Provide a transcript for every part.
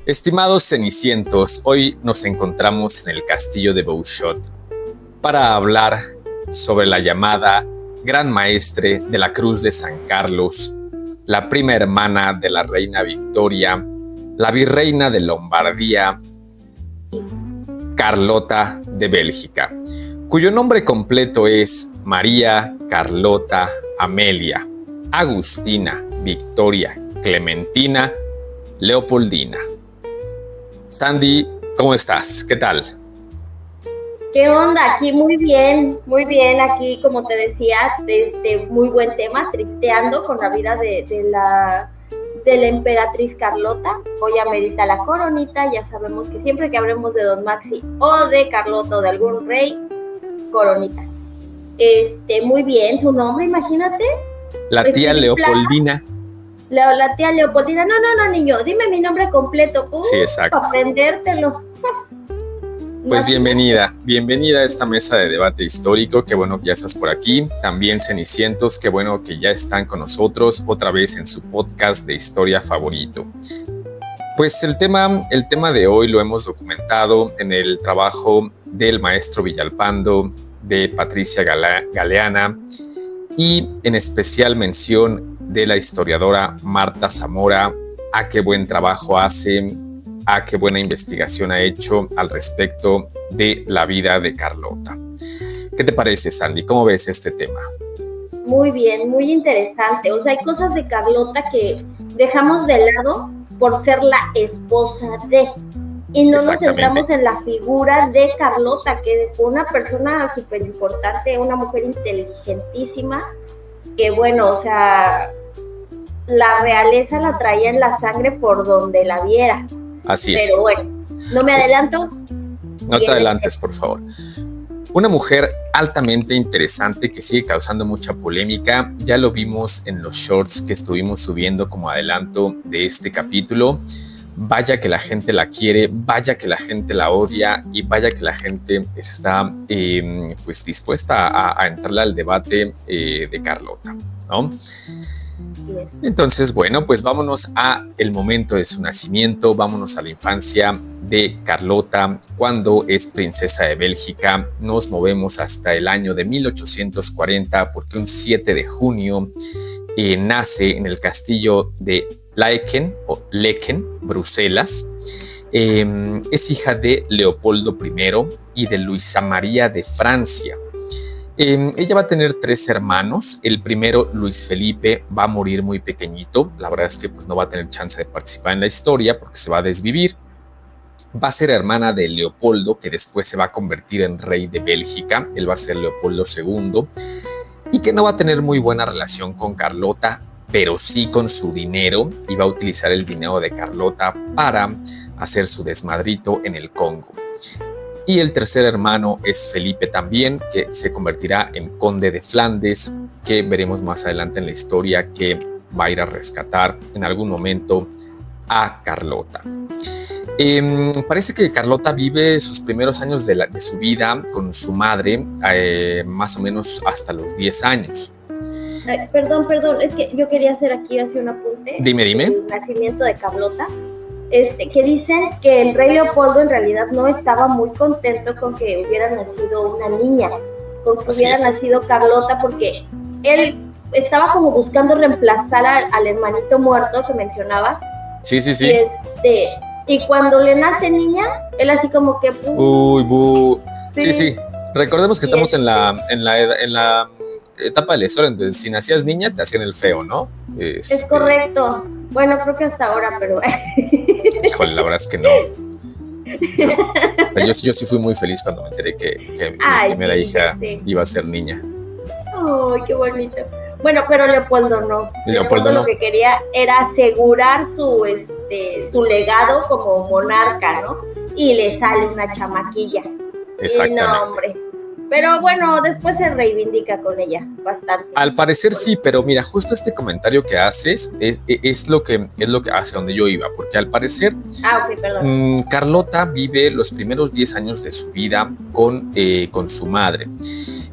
Estimados cenicientos, hoy nos encontramos en el castillo de Bouchot para hablar sobre la llamada Gran Maestre de la Cruz de San Carlos, la prima hermana de la reina Victoria, la virreina de Lombardía, Carlota de Bélgica, cuyo nombre completo es María Carlota Amelia Agustina Victoria Clementina Leopoldina. Sandy, ¿cómo estás? ¿Qué tal? ¿Qué onda? Aquí muy bien, aquí como te decía, muy buen tema, tristeando con la vida de la emperatriz Carlota. Hoy amerita la coronita, ya sabemos que siempre que hablemos de Don Maxi o de Carlota o de algún rey, coronita. Muy bien, su nombre, imagínate. La tía Leopoldina. La tía Leopoldina, no, niño, dime mi nombre completo. Sí, exacto. Aprendértelo. Pues bienvenida a esta mesa de debate histórico, qué bueno que ya estás por aquí. También cenicientos, qué bueno que ya están con nosotros otra vez en su podcast de historia favorito. Pues el tema de hoy lo hemos documentado en el trabajo del maestro Villalpando, de Patricia Galeana y en especial mención de la historiadora Marta Zamora. A qué buen trabajo hace, a qué buena investigación ha hecho al respecto de la vida de Carlota. ¿Qué te parece, Sandy? ¿Cómo ves este tema? Muy bien, muy interesante. O sea, hay cosas de Carlota que dejamos de lado por ser la esposa de, y no nos centramos en la figura de Carlota, que fue una persona súper importante, una mujer inteligentísima, que bueno, o sea, la realeza la traía en la sangre por donde la viera. Así es. Pero bueno, no me adelanto. No te adelantes, por favor. Una mujer altamente interesante que sigue causando mucha polémica. Ya lo vimos en los shorts que estuvimos subiendo como adelanto de este capítulo. Vaya que la gente la quiere, vaya que la gente la odia y vaya que la gente está pues dispuesta a entrarle al debate de Carlota, ¿no? Entonces, bueno, pues vámonos a el momento de su nacimiento, vámonos a la infancia de Carlota cuando es princesa de Bélgica. Nos movemos hasta el año de 1840 porque un 7 de junio nace en el castillo de Laeken o Leken, Bruselas. Es hija de Leopoldo I y de Luisa María de Francia. Ella va a tener 3 hermanos. El primero, Luis Felipe, va a morir muy pequeñito. La verdad es que pues, no va a tener chance de participar en la historia porque se va a desvivir. Va a ser hermana de Leopoldo, que después se va a convertir en rey de Bélgica. Él va a ser Leopoldo II. Y que no va a tener muy buena relación con Carlota, pero sí con su dinero. Y va a utilizar el dinero de Carlota para hacer su desmadrito en el Congo. Y el tercer hermano es Felipe también, que se convertirá en conde de Flandes, que veremos más adelante en la historia que va a ir a rescatar en algún momento a Carlota. Parece que Carlota vive sus primeros años de su vida con su madre, más o menos hasta los 10 años. Perdón, es que yo quería hacer aquí un apunte. Dime. El nacimiento de Carlota. Que dicen que el rey Leopoldo en realidad no estaba muy contento con que hubiera nacido una niña, con que hubiera nacido Carlota, porque él estaba como buscando reemplazar al hermanito muerto que mencionabas. Sí. Y cuando le nace niña, él así como que... Uy, bu. Sí. Recordemos que estamos en la etapa de la historia, entonces si nacías niña te hacían el feo, ¿no? Es correcto. Bueno, creo que hasta ahora, pero... Híjole, la verdad es que no. O sea, yo sí fui muy feliz cuando me enteré que mi primera hija iba a ser niña. ¡Ay, qué bonito! Bueno, pero Leopoldo no. Leopoldo no. Lo que quería era asegurar su legado como monarca, ¿no? Y le sale una chamaquilla. Exactamente. No, hombre. Pero bueno, después se reivindica con ella bastante. Al parecer sí, pero mira, justo este comentario que haces es lo que hacia donde yo iba, porque al parecer Carlota vive los primeros 10 años de su vida con su madre.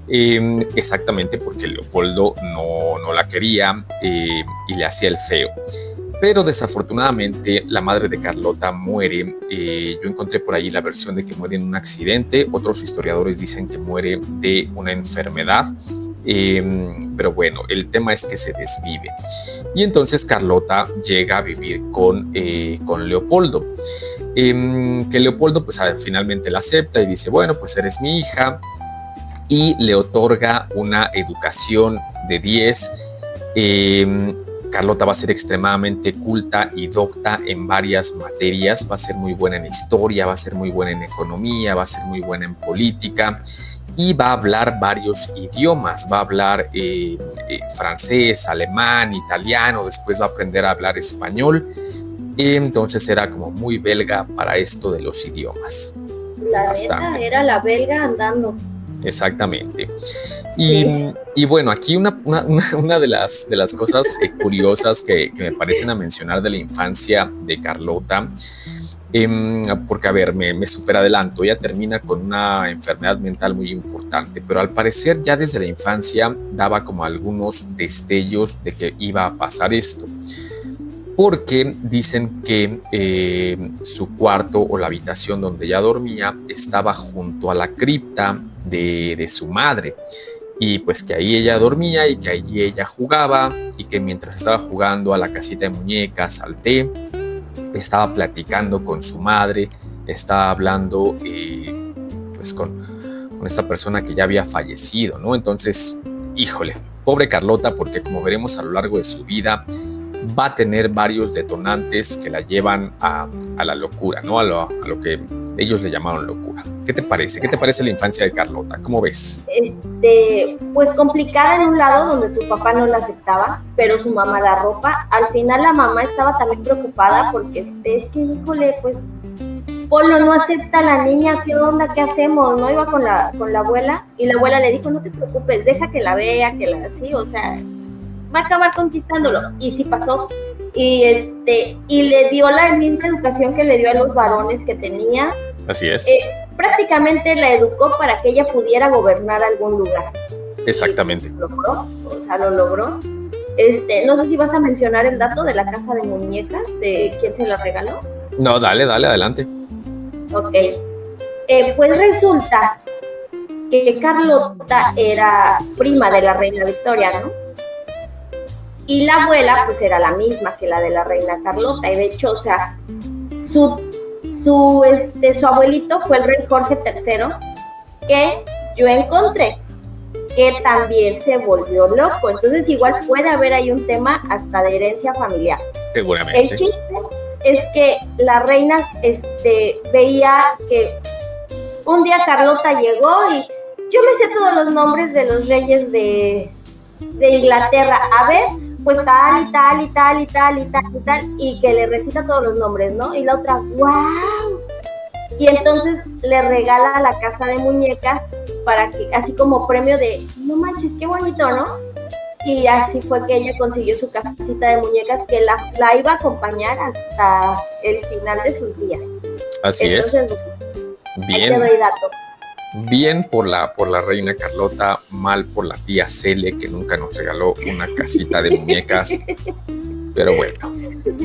Exactamente porque Leopoldo no la quería y le hacía el feo. Pero desafortunadamente la madre de Carlota muere. Yo encontré por ahí la versión de que muere en un accidente. Otros historiadores dicen que muere de una enfermedad. Pero bueno, el tema es que se desvive. Y entonces Carlota llega a vivir con Leopoldo. Que Leopoldo pues finalmente la acepta y dice, bueno, pues eres mi hija. Y le otorga una educación de 10. Carlota va a ser extremadamente culta y docta en varias materias, va a ser muy buena en historia, va a ser muy buena en economía, va a ser muy buena en política y va a hablar varios idiomas, va a hablar francés, alemán, italiano, después va a aprender a hablar español, entonces era como muy belga para esto de los idiomas. La neta era la belga andando. Exactamente. Y bueno, aquí una de las cosas curiosas que me parecen a mencionar de la infancia de Carlota, porque a ver, me superadelanto, ella termina con una enfermedad mental muy importante, pero al parecer ya desde la infancia daba como algunos destellos de que iba a pasar esto. Porque dicen que su cuarto o la habitación donde ella dormía estaba junto a la cripta de su madre, y pues que ahí ella dormía y que allí ella jugaba, y que mientras estaba jugando a la casita de muñecas, al té, estaba platicando con su madre, estaba hablando pues con esta persona que ya había fallecido, ¿no? Entonces, híjole, pobre Carlota, porque como veremos a lo largo de su vida, va a tener varios detonantes que la llevan a la locura, ¿no? A lo que ellos le llamaron locura. ¿Qué te parece? ¿Qué te parece la infancia de Carlota? ¿Cómo ves? Pues complicada en un lado donde su papá no la aceptaba, pero su mamá la ropa. Al final la mamá estaba también preocupada porque es que, híjole, pues Polo no acepta a la niña, ¿qué onda? ¿Qué hacemos? ¿No? Iba con la abuela y la abuela le dijo, no te preocupes, deja que la vea, que la así, o sea, va a acabar conquistándolo. Y sí pasó. Y le dio la misma educación que le dio a los varones que tenía. Así es. Prácticamente la educó para que ella pudiera gobernar algún lugar. Exactamente. Lo logró, lo logró. No sé si vas a mencionar el dato de la casa de muñecas, de quién se la regaló. No, dale, adelante. Ok. Pues resulta que Carlota era prima de la reina Victoria, ¿no? Y la abuela, pues, era la misma que la de la reina Carlota. Y de hecho, o sea, su abuelito fue el rey Jorge III, que yo encontré que también se volvió loco. Entonces, igual puede haber ahí un tema hasta de herencia familiar. Seguramente. El chiste es que la reina veía que un día Carlota llegó y yo me sé todos los nombres de los reyes de Inglaterra. A ver, pues tal y tal y tal y tal y tal y tal, y que le recita todos los nombres, ¿no? Y la otra, ¡wow! Y entonces le regala la casa de muñecas para que, así como premio de, no manches, qué bonito, ¿no? Y así fue que ella consiguió su casita de muñecas que la iba a acompañar hasta el final de sus días. Así entonces, es. Bien. Ahí te doy dato. Bien por la reina Carlota, mal por la tía Cele, que nunca nos regaló una casita de muñecas. Pero bueno.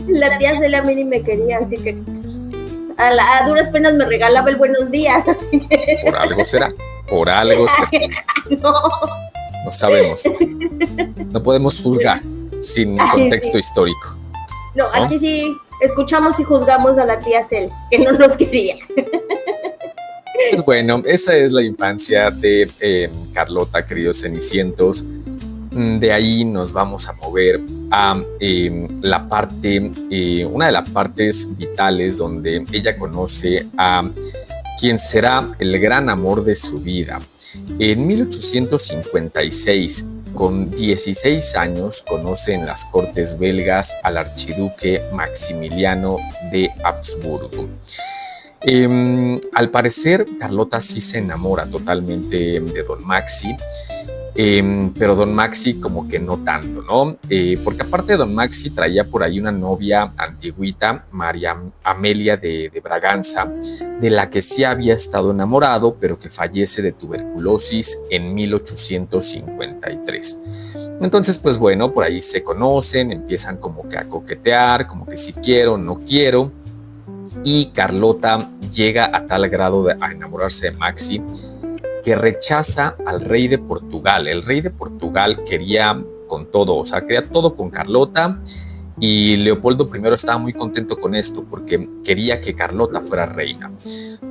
La tía Cele a mí ni me quería, así que a duras penas me regalaba el buenos días. Por algo será, por algo será. No sabemos. No podemos juzgar sin contexto histórico. No, aquí sí escuchamos y juzgamos a la tía Cele, que no nos quería. Pues bueno, esa es la infancia de Carlota, queridos cenicientos. De ahí nos vamos a mover a la parte, una de las partes vitales donde ella conoce a quien será el gran amor de su vida. En 1856, con 16 años, conoce en las cortes belgas al archiduque Maximiliano de Habsburgo. Al parecer, Carlota sí se enamora totalmente de Don Maxi, pero Don Maxi como que no tanto, ¿no? Porque aparte de Don Maxi traía por ahí una novia antigüita, María Amelia de Braganza, de la que sí había estado enamorado, pero que fallece de tuberculosis en 1853. Entonces, pues bueno, por ahí se conocen, empiezan como que a coquetear, como que si quiero, no quiero. Y Carlota llega a tal grado a enamorarse de Maxi que rechaza al rey de Portugal. El rey de Portugal quería con todo, o sea, quería todo con Carlota, y Leopoldo I estaba muy contento con esto porque quería que Carlota fuera reina.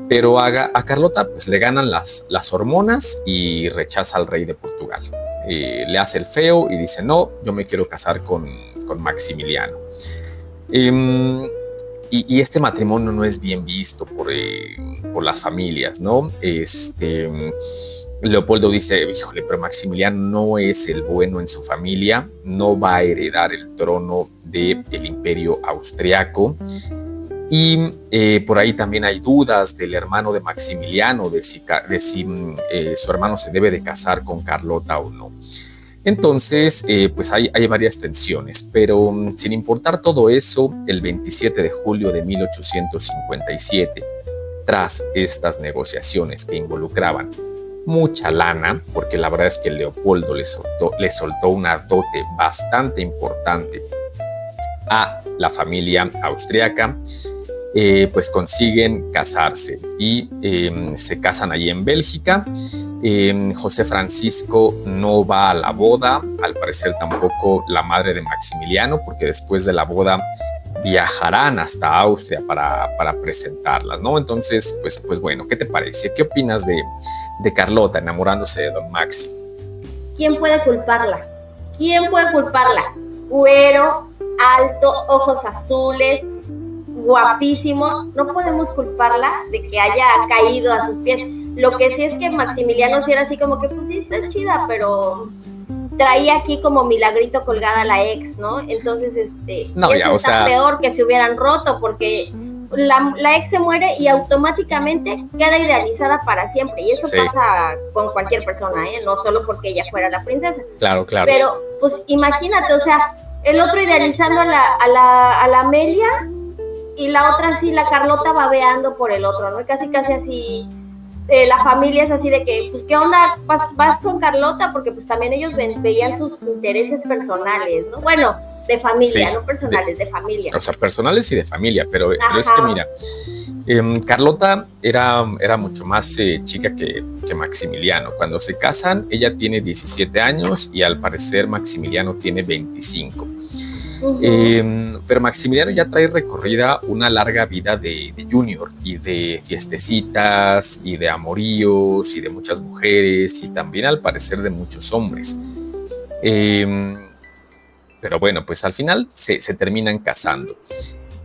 Pero a Carlota pues le ganan las hormonas y rechaza al rey de Portugal. Le hace el feo y dice, no, yo me quiero casar con Maximiliano. Y este matrimonio no es bien visto por las familias, ¿no? Leopoldo dice, híjole, pero Maximiliano no es el bueno en su familia, no va a heredar el trono del imperio austriaco. Y por ahí también hay dudas del hermano de Maximiliano, de si su hermano se debe de casar con Carlota o no. Entonces, pues hay varias tensiones, pero sin importar todo eso, el 27 de julio de 1857, tras estas negociaciones que involucraban mucha lana, porque la verdad es que Leopoldo le soltó una dote bastante importante a la familia austriaca, pues consiguen casarse y se casan allí en Bélgica. José Francisco no va a la boda, al parecer tampoco la madre de Maximiliano, porque después de la boda viajarán hasta Austria para presentarlas, ¿no? Entonces, pues bueno, ¿qué te parece? ¿Qué opinas de Carlota enamorándose de don Maxi? ¿Quién puede culparla? ¿Quién puede culparla? Güero, alto, ojos azules, guapísimo, no podemos culparla de que haya caído a sus pies. Lo que sí es que Maximiliano sí era así como que, pues sí, está chida, pero traía aquí como milagrito colgada la ex, ¿no? Entonces, no, ya, está peor que se hubieran roto, porque la ex se muere y automáticamente queda idealizada para siempre, y eso pasa con cualquier persona, no solo porque ella fuera la princesa. Claro. Pero, pues imagínate, o sea, el otro idealizando a la Amelia, y la otra así, la Carlota babeando por el otro, ¿no? Casi así, la familia es así de que, pues, ¿qué onda? ¿Vas con Carlota? Porque pues también ellos veían sus intereses personales, ¿no? Bueno, de familia, sí, no personales, de familia. O sea, personales y de familia, pero es que mira, Carlota era mucho más chica que Maximiliano. Cuando se casan, ella tiene 17 años y al parecer Maximiliano tiene 25. Pero Maximiliano ya trae recorrida una larga vida de junior y de fiestecitas y de amoríos y de muchas mujeres y también al parecer de muchos hombres. Pero bueno, pues al final se terminan casando.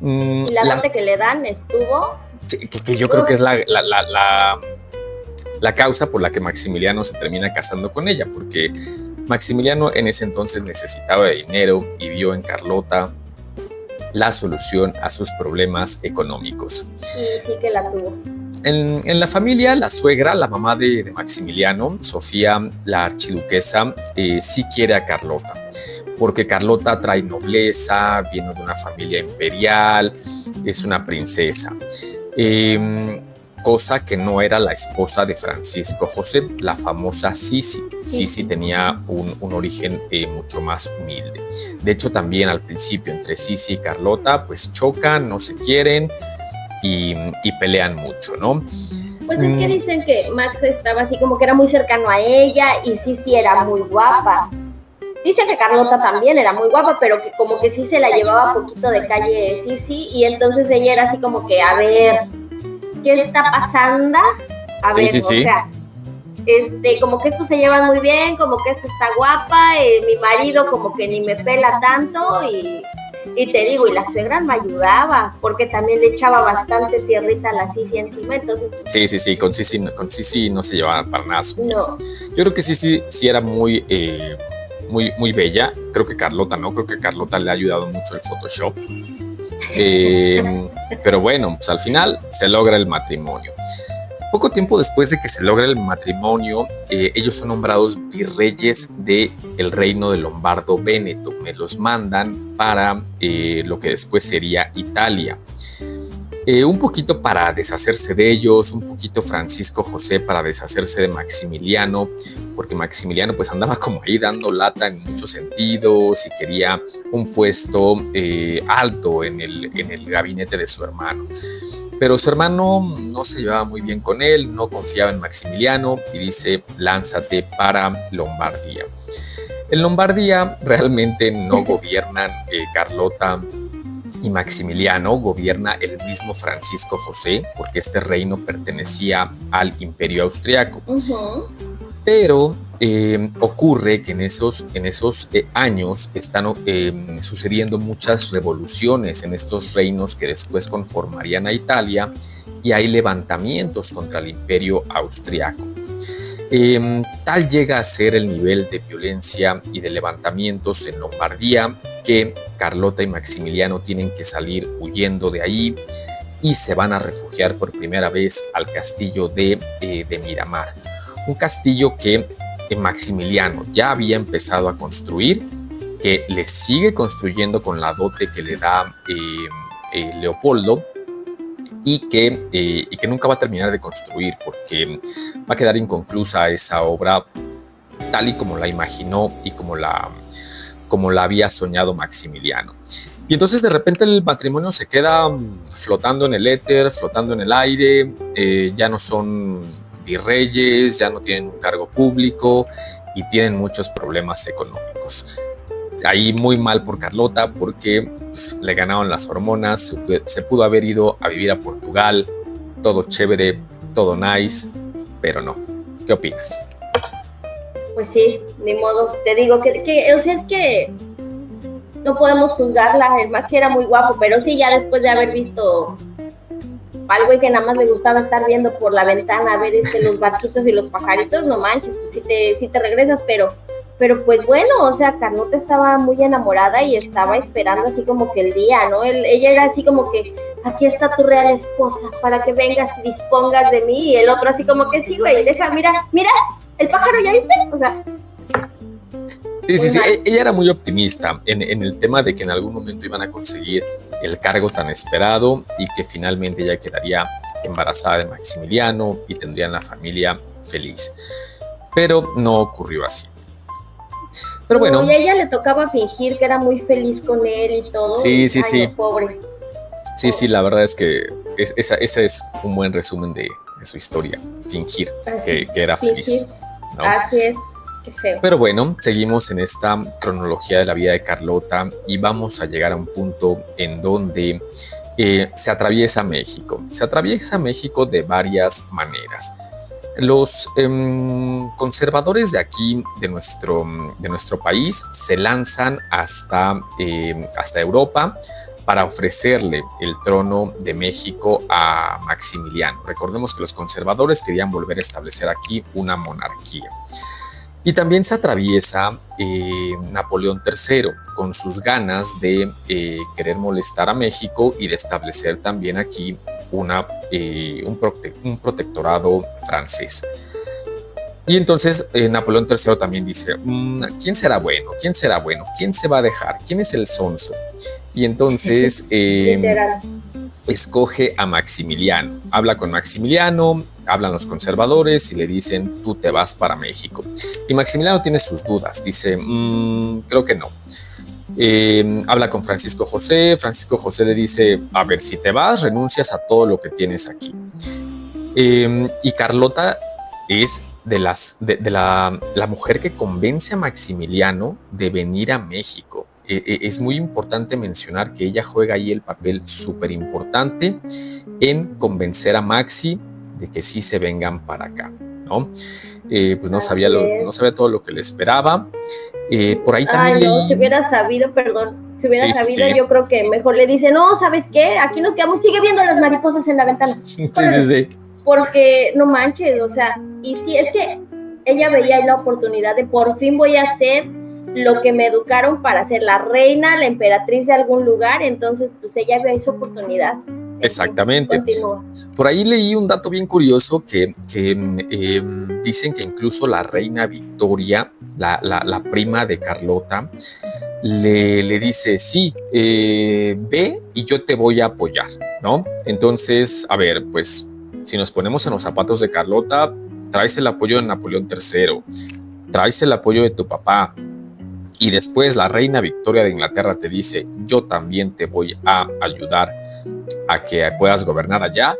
Y la dote que le dan estuvo... Que yo creo que es la causa por la que Maximiliano se termina casando con ella, porque Maximiliano en ese entonces necesitaba de dinero y vio en Carlota la solución a sus problemas económicos. Sí que la tuvo. En la familia, la suegra, la mamá de Maximiliano, Sofía, la archiduquesa, sí quiere a Carlota, porque Carlota trae nobleza, viene de una familia imperial, es una princesa. Cosa que no era la esposa de Francisco José, la famosa Sisi. Sisi tenía un origen mucho más humilde. De hecho, también al principio entre Sisi y Carlota, pues chocan, no se quieren y pelean mucho, ¿no? Pues es que dicen que Max estaba así como que era muy cercano a ella y Sisi era muy guapa. Dicen que Carlota también era muy guapa, pero que como que sí se la llevaba poquito de calle Sisi, y entonces ella era así como que, a ver, ¿qué está pasando? A ver, sí. O sea, como que estos se llevan muy bien, como que esta está guapa, mi marido como que ni me pela tanto, y te digo, y la suegra me ayudaba, porque también le echaba bastante tierrita a la Sisi encima, entonces... Sí, con Sisi no se llevaba para nada. No. Yo creo que Sisi sí era muy bella, creo que Carlota no, creo que Carlota le ha ayudado mucho el Photoshop. Pero bueno, pues al final se logra el matrimonio. Poco tiempo después de que se logra el matrimonio, ellos son nombrados virreyes del reino de Lombardo Véneto. Me los mandan para lo que después sería Italia. Un poquito para deshacerse de ellos, un poquito Francisco José para deshacerse de Maximiliano, porque Maximiliano pues andaba como ahí dando lata en muchos sentidos y quería un puesto alto en el gabinete de su hermano. Pero su hermano no se llevaba muy bien con él, no confiaba en Maximiliano y dice: lánzate para Lombardía. En Lombardía realmente no gobiernan Carlota y Maximiliano, gobierna el mismo Francisco José, porque este reino pertenecía al Imperio Austriaco. Pero ocurre que en esos años están sucediendo muchas revoluciones en estos reinos que después conformarían a Italia, y hay levantamientos contra el Imperio Austriaco. Tal llega a ser el nivel de violencia y de levantamientos en Lombardía que Carlota y Maximiliano tienen que salir huyendo de ahí y se van a refugiar por primera vez al castillo de Miramar. Un castillo que Maximiliano ya había empezado a construir, que le sigue construyendo con la dote que le da Leopoldo, y que nunca va a terminar de construir porque va a quedar inconclusa esa obra tal y como la imaginó y como la había soñado Maximiliano. Y entonces de repente el matrimonio se queda flotando en el éter, flotando en el aire, ya no son virreyes, ya no tienen un cargo público y tienen muchos problemas económicos. Ahí muy mal por Carlota porque pues, le ganaron las hormonas, se pudo haber ido a vivir a Portugal, todo chévere, todo nice, pero no. ¿Qué opinas? Pues sí, ni modo. Te digo que o sea, es que no podemos juzgarla. El Maxi era muy guapo, pero sí, ya después de haber visto algo y que nada más le gustaba estar viendo por la ventana a ver los barquitos y los pajaritos, no manches, pues sí te regresas, pero pues bueno, o sea, Carlota estaba muy enamorada y estaba esperando así como que el día, ¿no? Ella era así como que: aquí está tu real esposa, para que vengas y dispongas de mí, y el otro así como que: sí, güey, mira, el pájaro, ¿ya viste? O sea... Sí, ella era muy optimista en el tema de que en algún momento iban a conseguir el cargo tan esperado y que finalmente ella quedaría embarazada de Maximiliano y tendrían la familia feliz. Pero no ocurrió así. Pero bueno. Y a ella le tocaba fingir que era muy feliz con él y todo. Sí. No, pobre. Sí, la verdad es que ese es un buen resumen de su historia. Fingir que era feliz, ¿no? Así es. Qué feo. Pero bueno, seguimos en esta cronología de la vida de Carlota y vamos a llegar a un punto en donde se atraviesa México. Se atraviesa México de varias maneras. Los conservadores de aquí, de nuestro país, se lanzan hasta Europa para ofrecerle el trono de México a Maximiliano. Recordemos que los conservadores querían volver a establecer aquí una monarquía. Y también se atraviesa Napoleón III con sus ganas de querer molestar a México y de establecer también aquí un protectorado francés. Y entonces Napoleón III también dice: ¿quién será bueno? ¿Quién será bueno? ¿Quién se va a dejar? ¿Quién es el sonso? Y entonces escoge a Maximiliano. Habla con Maximiliano, hablan los conservadores y le dicen: tú te vas para México. Y Maximiliano tiene sus dudas, dice: creo que no. Habla con Francisco José. Francisco José le dice: a ver, si te vas, renuncias a todo lo que tienes aquí. Y Carlota es la mujer que convence a Maximiliano de venir a México. Es muy importante mencionar que ella juega ahí el papel súper importante en convencer a Maxi de que sí se vengan para acá, ¿no? Pues no sabía todo lo que le esperaba. Por ahí también leí... Si hubiera sabido, yo creo que mejor le dice: no, ¿sabes qué? Aquí nos quedamos, sigue viendo las mariposas en la ventana. Sí. Porque no manches, o sea, y sí, es que ella veía la oportunidad de por fin voy a hacer lo que me educaron para ser la reina, la emperatriz de algún lugar, entonces pues ella vio esa oportunidad. Exactamente. Por ahí leí un dato bien curioso que dicen que incluso la reina Victoria, la prima de Carlota, le dice, sí, ve y yo te voy a apoyar, ¿no? Entonces, a ver, pues si nos ponemos en los zapatos de Carlota, traes el apoyo de Napoleón III, traes el apoyo de tu papá, y después la reina Victoria de Inglaterra te dice, yo también te voy a ayudar a que puedas gobernar allá,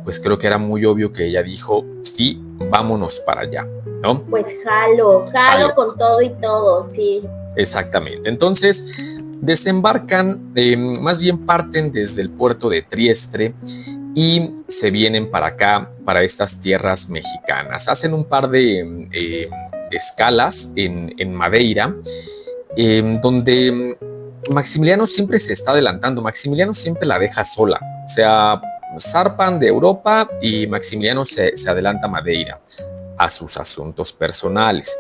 pues creo que era muy obvio que ella dijo, sí, vámonos para allá, ¿no? Pues jalo con todo y todo, sí. Exactamente. Entonces, desembarcan, más bien parten desde el puerto de Trieste y se vienen para acá, para estas tierras mexicanas. Hacen un par de escalas en Madeira, donde Maximiliano siempre se está adelantando. Maximiliano siempre la deja sola. O sea, zarpan de Europa y Maximiliano se adelanta a Madeira a sus asuntos personales.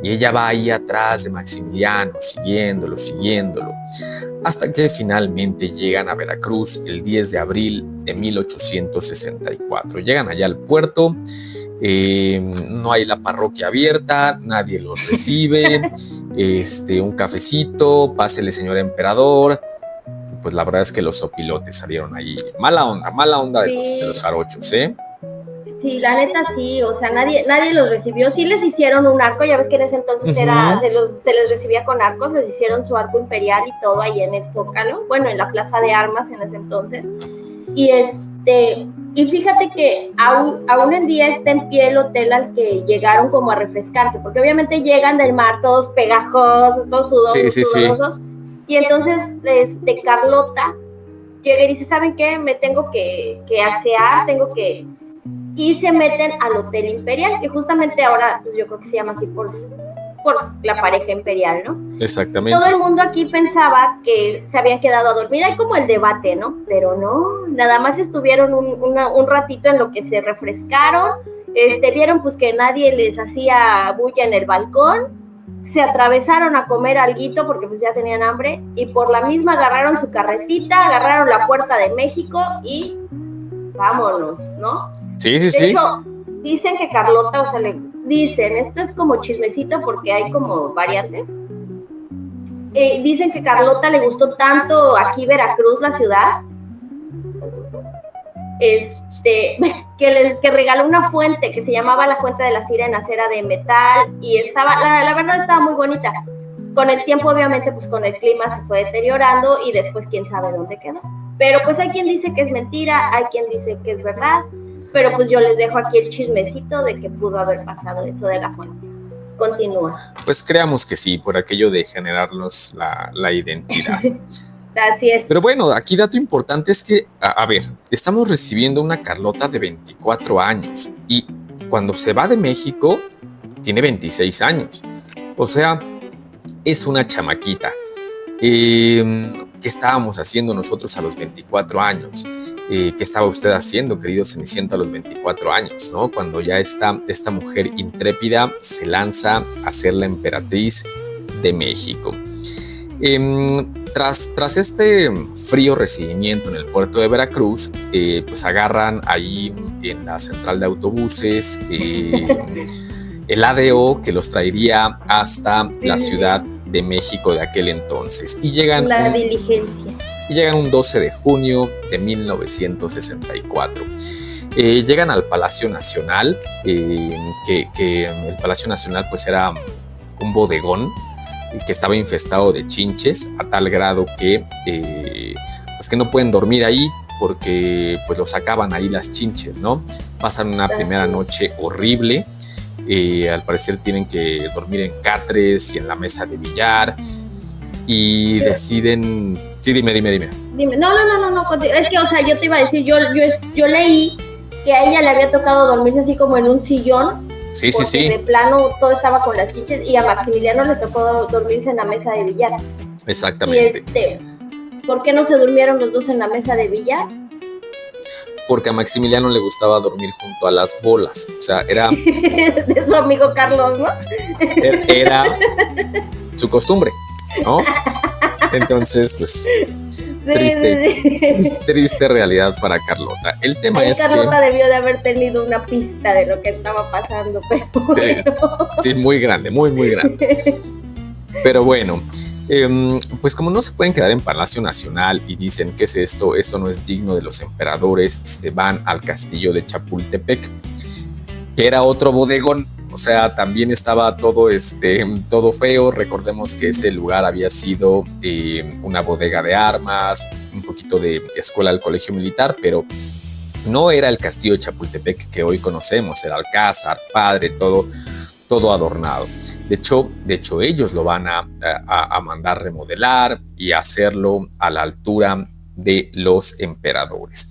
Y ella va ahí atrás de Maximiliano, siguiéndolo, hasta que finalmente llegan a Veracruz el 10 de abril de 1864. Llegan allá al puerto, no hay la parroquia abierta, nadie los recibe, un cafecito, pásele señor emperador. Pues la verdad es que los opilotes salieron ahí. Mala onda de los jarochos, ¿eh? Sí, la neta sí, o sea, nadie los recibió. Sí les hicieron un arco, ya ves que en ese entonces se les recibía con arcos, les hicieron su arco imperial y todo ahí en el Zócalo, bueno, en la Plaza de Armas en ese entonces. Y fíjate que aún en día está en pie el hotel al que llegaron como a refrescarse, porque obviamente llegan del mar todos pegajosos, todos sudorosos. Sí. Y entonces Carlota llega y dice, ¿saben qué? Me tengo que asear, y se meten al Hotel Imperial, que justamente ahora pues yo creo que se llama así por la pareja imperial, ¿no? Exactamente. Todo el mundo aquí pensaba que se habían quedado a dormir, hay como el debate, ¿no? Pero no, nada más estuvieron un ratito en lo que se refrescaron, vieron pues que nadie les hacía bulla en el balcón, se atravesaron a comer alguito porque pues ya tenían hambre, y por la misma agarraron su carretita, agarraron la Puerta de México y vámonos, ¿no? Sí. De hecho, dicen que Carlota, o sea, dicen, esto es como chismecito porque hay como variantes, dicen que Carlota le gustó tanto aquí Veracruz, la ciudad, que regaló una fuente que se llamaba la Fuente de la Sirenas, era de metal y la verdad estaba muy bonita. Con el tiempo, obviamente, pues con el clima se fue deteriorando y después quién sabe dónde quedó. Pero pues hay quien dice que es mentira, hay quien dice que es verdad, pero pues yo les dejo aquí el chismecito de que pudo haber pasado eso de la fuente. Continúa. Pues creamos que sí, por aquello de generarnos la identidad. Así es. Pero bueno, aquí dato importante es que, a ver, estamos recibiendo una Carlota de 24 años y cuando se va de México tiene 26 años. O sea, es una chamaquita. ¿Qué estábamos haciendo nosotros a los 24 años? ¿Qué estaba usted haciendo, querido Ceniciento, a los 24 años? ¿No? Cuando ya esta mujer intrépida se lanza a ser la emperatriz de México. Tras este frío recibimiento en el puerto de Veracruz, pues agarran ahí en la central de autobuses el ADO que los traería hasta la ciudad de México de aquel entonces. Y llegan diligencia. Y llegan un 12 de junio de 1964. Llegan al Palacio Nacional, que el Palacio Nacional pues era un bodegón que estaba infestado de chinches a tal grado que pues que no pueden dormir ahí porque pues los sacaban ahí las chinches, ¿no? Pasan una primera noche horrible. Al parecer tienen que dormir en catres y en la mesa de billar y deciden... Sí, dime. No, es que, o sea, yo te iba a decir, yo leí que a ella le había tocado dormirse así como en un sillón. Sí. De plano todo estaba con las chinches y a Maximiliano le tocó dormirse en la mesa de billar. Exactamente. Y ¿por qué no se durmieron los dos en la mesa de billar? Porque a Maximiliano le gustaba dormir junto a las bolas. O sea, era... de su amigo Carlos, ¿no? Era su costumbre, ¿no? Entonces, pues... Triste realidad para Carlota. El tema es Carlota debió de haber tenido una pista de lo que estaba pasando, pero bueno. Sí, muy grande, muy grande. Pero bueno, Pues como no se pueden quedar en Palacio Nacional y dicen, ¿qué es esto? Esto no es digno de los emperadores, se van al castillo de Chapultepec, que era otro bodegón. O sea, también estaba todo feo. Recordemos que ese lugar había sido una bodega de armas, un poquito de escuela del colegio militar, pero no era el castillo de Chapultepec que hoy conocemos, el alcázar, padre, todo adornado. De hecho, ellos lo van a mandar remodelar y hacerlo a la altura de los emperadores.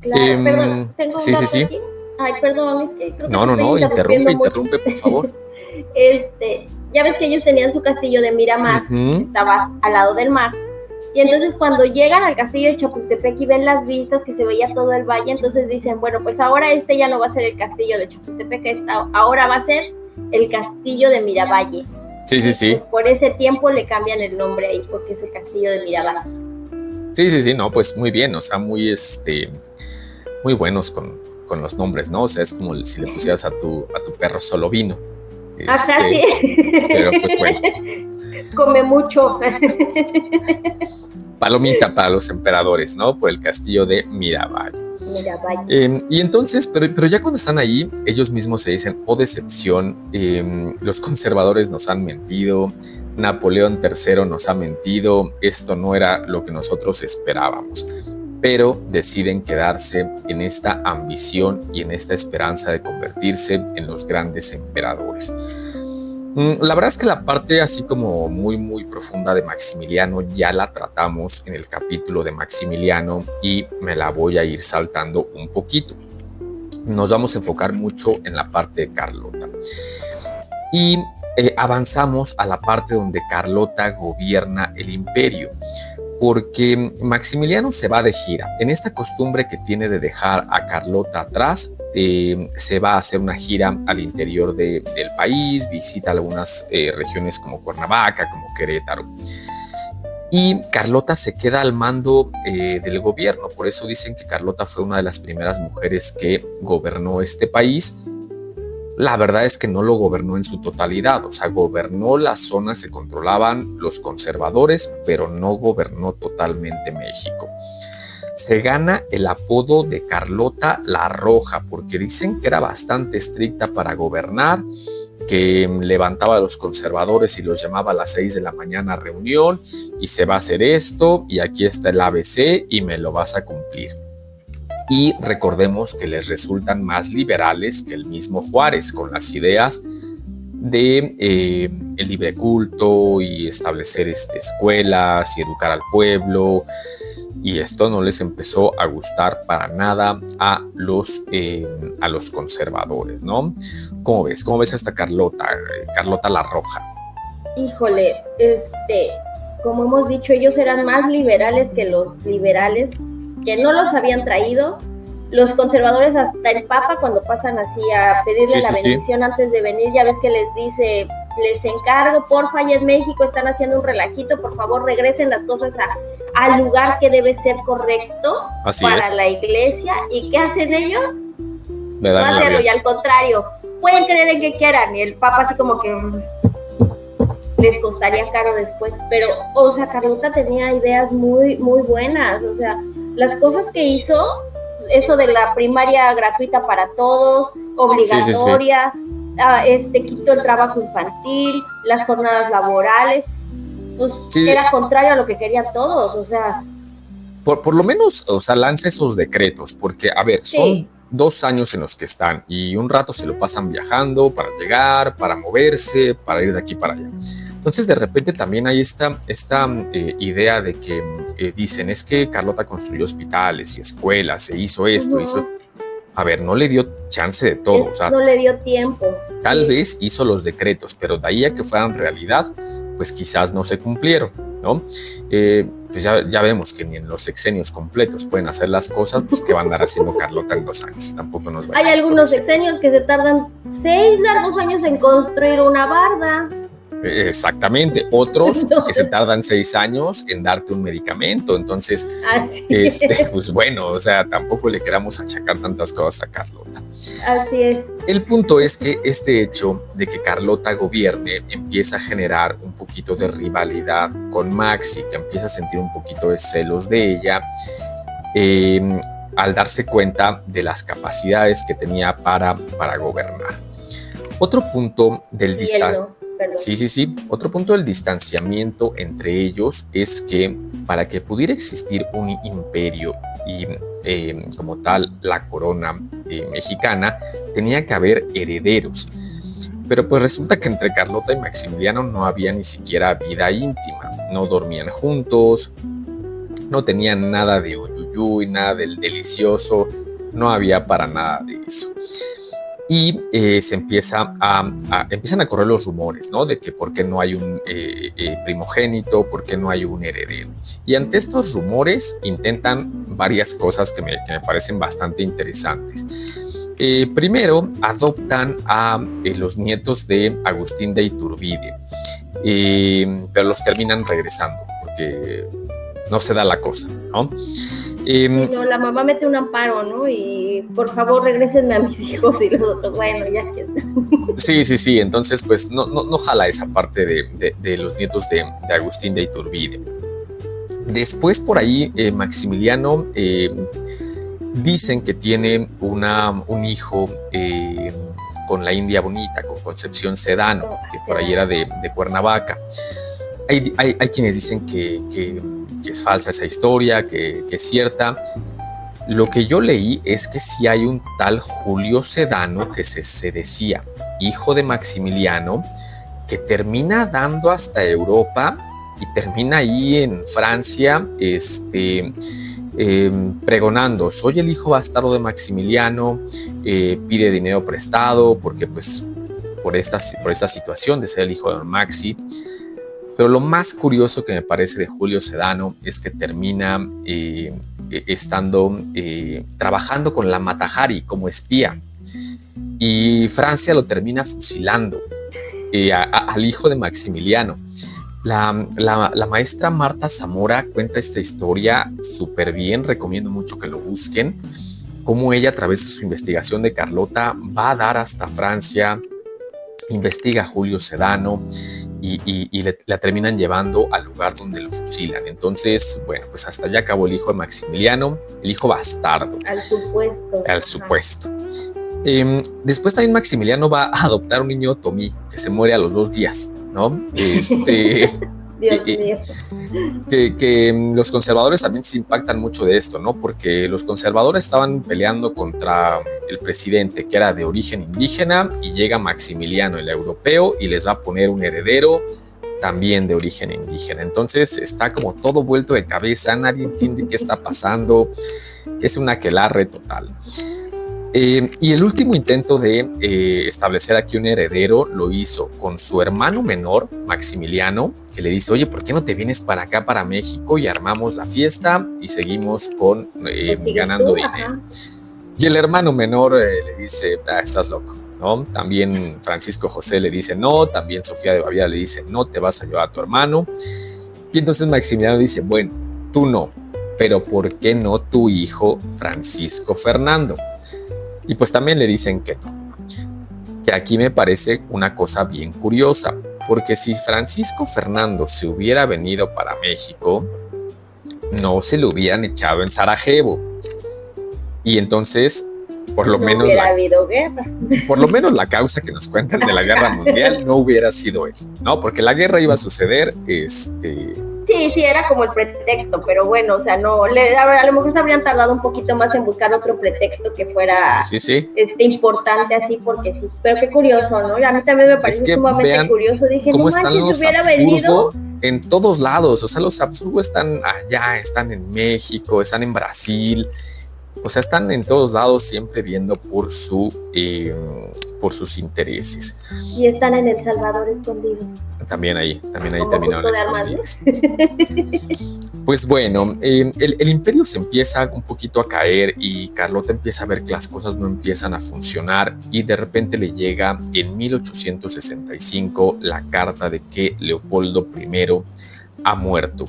Claro, perdón, tengo sí. aquí. Ay, perdón, es que creo que no, interrumpe, por favor. Ya ves que ellos tenían su castillo de Miramar, estaba al lado del mar. Y entonces cuando llegan al castillo de Chapultepec y ven las vistas que se veía todo el valle, entonces dicen, bueno, pues ahora ya no va a ser el castillo de Chapultepec, ahora va a ser el castillo de Miravalle. Sí. Pues por ese tiempo le cambian el nombre ahí, porque es el castillo de Miravalle. Sí, no, pues muy bien, o sea, muy buenos con los nombres, ¿no? O sea, es como si le pusieras a tu perro solo vino. Ajá, sí. Pero pues bueno. Come mucho. Palomita para los emperadores, ¿no? Por el castillo de Miravalle. Y entonces, pero ya cuando están ahí, ellos mismos se dicen, oh decepción, los conservadores nos han mentido, Napoleón III nos ha mentido, esto no era lo que nosotros esperábamos. Pero deciden quedarse en esta ambición y en esta esperanza de convertirse en los grandes emperadores. La verdad es que la parte así como muy, muy profunda de Maximiliano ya la tratamos en el capítulo de Maximiliano y me la voy a ir saltando un poquito. Nos vamos a enfocar mucho en la parte de Carlota. Y avanzamos a la parte donde Carlota gobierna el imperio. Porque Maximiliano se va de gira. En esta costumbre que tiene de dejar a Carlota atrás, se va a hacer una gira al interior del país, visita algunas regiones como Cuernavaca, como Querétaro. Y Carlota se queda al mando del gobierno. Por eso dicen que Carlota fue una de las primeras mujeres que gobernó este país. La verdad es que no lo gobernó en su totalidad, o sea, gobernó las zonas que controlaban los conservadores, pero no gobernó totalmente México. Se gana el apodo de Carlota la Roja, porque dicen que era bastante estricta para gobernar, que levantaba a los conservadores y los llamaba a las 6 de la mañana a reunión, y se va a hacer esto, y aquí está el ABC, y me lo vas a cumplir. Y recordemos que les resultan más liberales que el mismo Juárez, con las ideas de el libre culto y establecer escuelas y educar al pueblo. Y esto no les empezó a gustar para nada a los conservadores, ¿no? ¿Cómo ves? ¿Cómo ves a esta Carlota la Roja? Híjole, como hemos dicho, ellos eran más liberales que los liberales, que no los habían traído. Los conservadores, hasta el Papa, cuando pasan así a pedirle la bendición antes de venir, ya ves que les dice, les encargo, porfa, allá en México están haciendo un relajito, por favor regresen las cosas al lugar que debe ser correcto para la iglesia. ¿Y qué hacen ellos? No hacerlo, y al contrario, pueden creer en que quieran, y el Papa así como que les costaría caro después. Pero, o sea, Carlota tenía ideas muy, muy buenas. O sea, las cosas que hizo, eso de la primaria gratuita para todos, obligatoria, quitó el trabajo infantil, las jornadas laborales, pues era contrario a lo que querían todos, o sea. Por lo menos, o sea, lanza esos decretos, porque, a ver, son 2 años en los que están y un rato se lo pasan viajando para llegar, para moverse, para ir de aquí para allá. Entonces, de repente también hay esta idea de que dicen, es que Carlota construyó hospitales y escuelas, se hizo esto, hizo... A ver, no le dio chance de todo. O sea, no le dio tiempo. Tal vez hizo los decretos, pero de ahí a que fueran realidad, pues quizás no se cumplieron, ¿no? Pues ya vemos que ni en los sexenios completos pueden hacer las cosas, pues que va a andar haciendo Carlota en 2 años. Tampoco nos va. Hay algunos sexenios que se tardan 6 largos años en construir una barda. Exactamente, otros que se tardan 6 años en darte un medicamento. Entonces, pues bueno, o sea, tampoco le queramos achacar tantas cosas a Carlota. Así es. El punto es que este hecho de que Carlota gobierne empieza a generar un poquito de rivalidad con Maxi, que empieza a sentir un poquito de celos de ella, al darse cuenta de las capacidades que tenía para gobernar. Otro punto del Otro punto del distanciamiento entre ellos es que para que pudiera existir un imperio y como tal la corona mexicana, tenía que haber herederos. Pero pues resulta que entre Carlota y Maximiliano no había ni siquiera vida íntima, no dormían juntos, no tenían nada de uyuyuy, nada del delicioso, no había para nada de eso. Y empiezan a correr los rumores, ¿no? De que por qué no hay un primogénito, por qué no hay un heredero. Y ante estos rumores intentan varias cosas que me parecen bastante interesantes. Primero, adoptan a los nietos de Agustín de Iturbide, pero los terminan regresando porque no se da la cosa, ¿no? No, la mamá mete un amparo, ¿no? Y por favor regrésenme a mis hijos y los otros, bueno, ya que está. Sí, entonces pues no jala esa parte de los nietos de Agustín de Iturbide. Después por ahí Maximiliano dicen que tiene un hijo con la India Bonita, con Concepción Sedano, que por ahí era de Cuernavaca. Hay quienes dicen que es falsa esa historia, que es cierta. Lo que yo leí es que sí hay un tal Julio Sedano que se decía hijo de Maximiliano, que termina dando hasta Europa y termina ahí en Francia pregonando: soy el hijo bastardo de Maximiliano, pide dinero prestado porque pues por esta situación de ser el hijo de Don Maxi. Pero lo más curioso que me parece de Julio Sedano es que termina trabajando con la Mata Hari como espía, y Francia lo termina fusilando al hijo de Maximiliano. La maestra Marta Zamora cuenta esta historia súper bien, recomiendo mucho que lo busquen, cómo ella a través de su investigación de Carlota va a dar hasta Francia, investiga a Julio Sedano y la terminan llevando al lugar donde lo fusilan. Entonces, bueno, pues hasta allá acabó el hijo de Maximiliano, el hijo bastardo. Al supuesto. Después también Maximiliano va a adoptar un niño Tomí, que se muere a los 2 días, ¿no? Dios mío. Que los conservadores también se impactan mucho de esto, ¿no? Porque los conservadores estaban peleando contra el presidente, que era de origen indígena, y llega Maximiliano, el europeo, y les va a poner un heredero también de origen indígena. Entonces está como todo vuelto de cabeza, nadie entiende qué está pasando, es un aquelarre total. Y el último intento de establecer aquí un heredero lo hizo con su hermano menor, Maximiliano, que le dice: oye, ¿por qué no te vienes para acá, para México, y armamos la fiesta y seguimos con ganando dinero? Ajá. Y el hermano menor le dice: estás loco, ¿no? También Francisco José le dice no, también Sofía de Baviera le dice: no te vas a llevar a tu hermano. Y entonces Maximiliano dice: bueno, tú no, pero ¿por qué no tu hijo Francisco Fernando? Y pues también le dicen que no. Que aquí me parece una cosa bien curiosa, porque si Francisco Fernando se hubiera venido para México, no se lo hubieran echado en Sarajevo. Y entonces, por lo menos la causa que nos cuentan de la guerra mundial no hubiera sido él, ¿no? Porque la guerra iba a suceder, Sí, era como el pretexto, pero bueno, o sea, no, a lo mejor se habrían tardado un poquito más en buscar otro pretexto que fuera importante así, porque sí, pero qué curioso, ¿no? A mí también me parece sumamente curioso, dije, no manches, si hubiera venido. En todos lados, o sea, los Habsburgo están allá, están en México, están en Brasil, o sea, están en todos lados siempre viendo por sus intereses. Y están en El Salvador escondidos. También ahí terminaron escondidos. Pues bueno, el imperio se empieza un poquito a caer y Carlota empieza a ver que las cosas no empiezan a funcionar, y de repente le llega en 1865 la carta de que Leopoldo I ha muerto.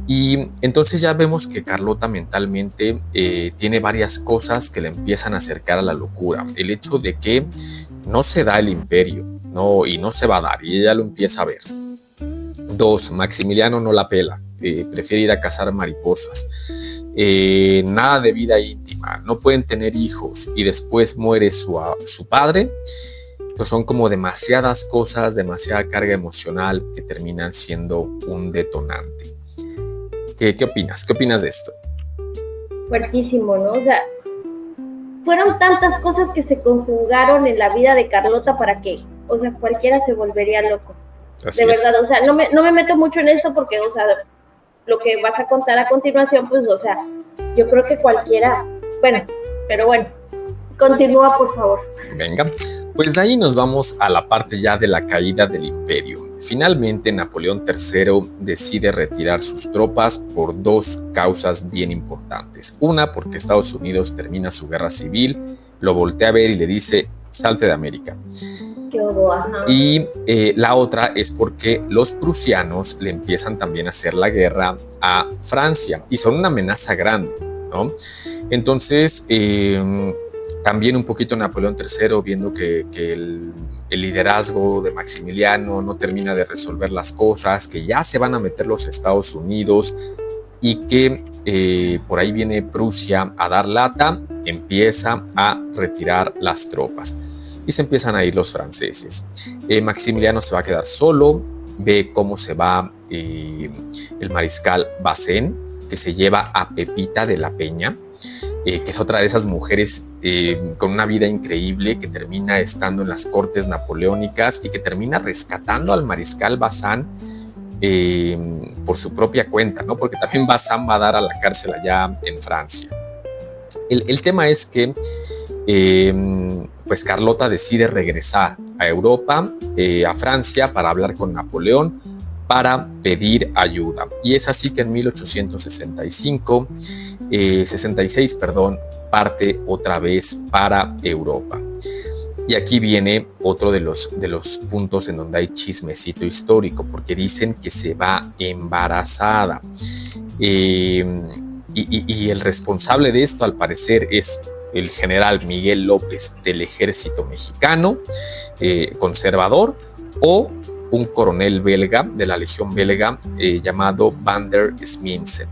Y entonces ya vemos que Carlota mentalmente tiene varias cosas que le empiezan a acercar a la locura. El hecho de que no se da el imperio, no, y no se va a dar, y ella lo empieza a ver. 2, Maximiliano no la pela, prefiere ir a cazar mariposas. Nada de vida íntima, no pueden tener hijos, y después muere su padre. Entonces son como demasiadas cosas, demasiada carga emocional que terminan siendo un detonante. ¿Qué opinas? ¿Qué opinas de esto? Fuertísimo, ¿no? O sea, fueron tantas cosas que se conjugaron en la vida de Carlota para que, o sea, cualquiera se volvería loco. Así de verdad, o sea, no me meto mucho en esto porque, o sea, lo que vas a contar a continuación, pues, o sea, yo creo que cualquiera, bueno, pero bueno, continúa, por favor. Venga, pues de ahí nos vamos a la parte ya de la caída del imperio. Finalmente, Napoleón III decide retirar sus tropas por 2 causas bien importantes. Una, porque Estados Unidos termina su guerra civil, lo voltea a ver y le dice, salte de América. Y la otra es porque los prusianos le empiezan también a hacer la guerra a Francia y son una amenaza grande, ¿no? Entonces, también un poquito Napoleón III, viendo que el liderazgo de Maximiliano no termina de resolver las cosas, que ya se van a meter los Estados Unidos y que por ahí viene Prusia a dar lata, empieza a retirar las tropas y se empiezan a ir los franceses. Maximiliano se va a quedar solo, ve cómo se va el mariscal Bazaine, que se lleva a Pepita de la Peña, que es otra de esas mujeres con una vida increíble, que termina estando en las cortes napoleónicas y que termina rescatando al mariscal Bazaine por su propia cuenta, ¿no? Porque también Bazaine va a dar a la cárcel allá en Francia. El tema es que pues Carlota decide regresar a Europa, a Francia, para hablar con Napoleón, para pedir ayuda. Y es así que en 1866, parte otra vez para Europa. Y aquí viene otro de los puntos en donde hay chismecito histórico, porque dicen que se va embarazada. Y el responsable de esto, al parecer, es el general Miguel López del ejército mexicano, conservador, o un coronel belga de la legión belga llamado Van der Sminsen.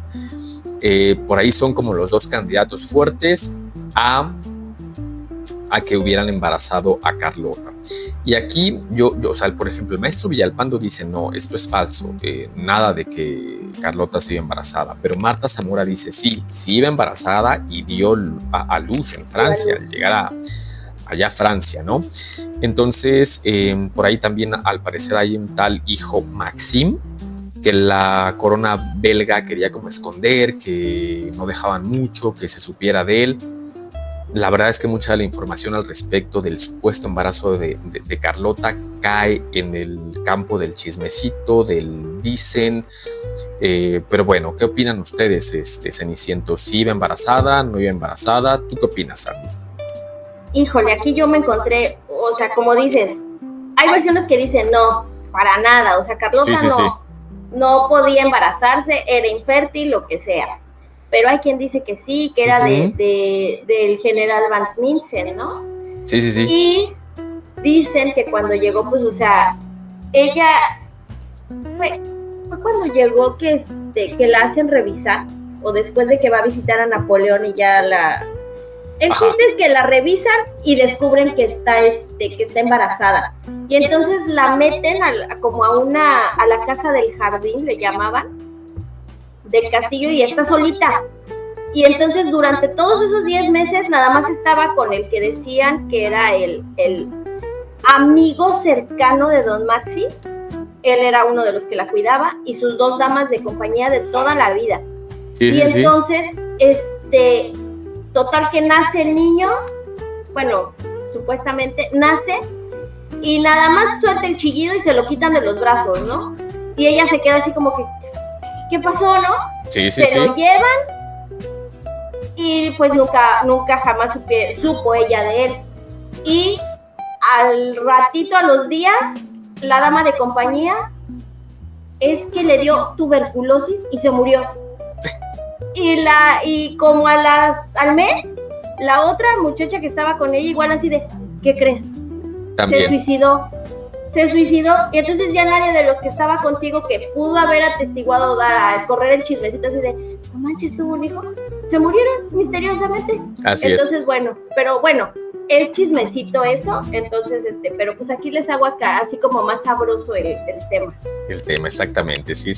Por ahí son como los 2 candidatos fuertes a que hubieran embarazado a Carlota. Y aquí o sea, por ejemplo, el maestro Villalpando dice, no, esto es falso, nada de que Carlota se iba embarazada, pero Marta Zamora dice, sí iba embarazada y dio a luz en Francia, al llegar allá a Francia, ¿no? Entonces, por ahí también al parecer hay un tal hijo Maxim, que la corona belga quería como esconder, que no dejaban mucho que se supiera de él. La verdad es que mucha de la información al respecto del supuesto embarazo de Carlota cae en el campo del chismecito, del dicen. Pero bueno, ¿qué opinan ustedes, Ceniciento? ¿Sí iba embarazada? ¿No iba embarazada? ¿Tú qué opinas, Sandy? Híjole, aquí yo me encontré, o sea, como dices, hay versiones que dicen no, para nada, o sea, Carlota no podía embarazarse, era infértil, lo que sea. Pero hay quien dice que sí, que era del general Van Sminsen, ¿no? Sí. Y dicen que cuando llegó, pues, o sea, ella fue cuando llegó que la hacen revisar, o después de que va a visitar a Napoleón y ya la... El chiste es que la revisan y descubren que está embarazada. Y entonces la meten como a la casa del jardín, le llamaban, del castillo, y está solita. Y entonces durante todos esos 10 meses nada más estaba con el que decían que era el amigo cercano de Don Maxi. Él era uno de los que la cuidaba, y sus 2 damas de compañía de toda la vida. Entonces, total que nace el niño, bueno, supuestamente nace, y nada más suelta el chillido y se lo quitan de los brazos, ¿no? Y ella se queda así como que, ¿qué pasó, no? Se lo llevan, y pues nunca jamás supo ella de él. Y al ratito, a los días, la dama de compañía es que le dio tuberculosis y se murió. Y como al mes, la otra muchacha que estaba con ella, igual así de, ¿qué crees? También. Se suicidó, y entonces ya nadie de los que estaba contigo que pudo haber atestiguado, correr el chismecito así de, no manches, tuvo un hijo, se murieron misteriosamente. Así entonces, es. bueno, pero bueno, es chismecito eso, entonces, pero pues aquí les hago acá, así como más sabroso el tema. El tema, exactamente, sí.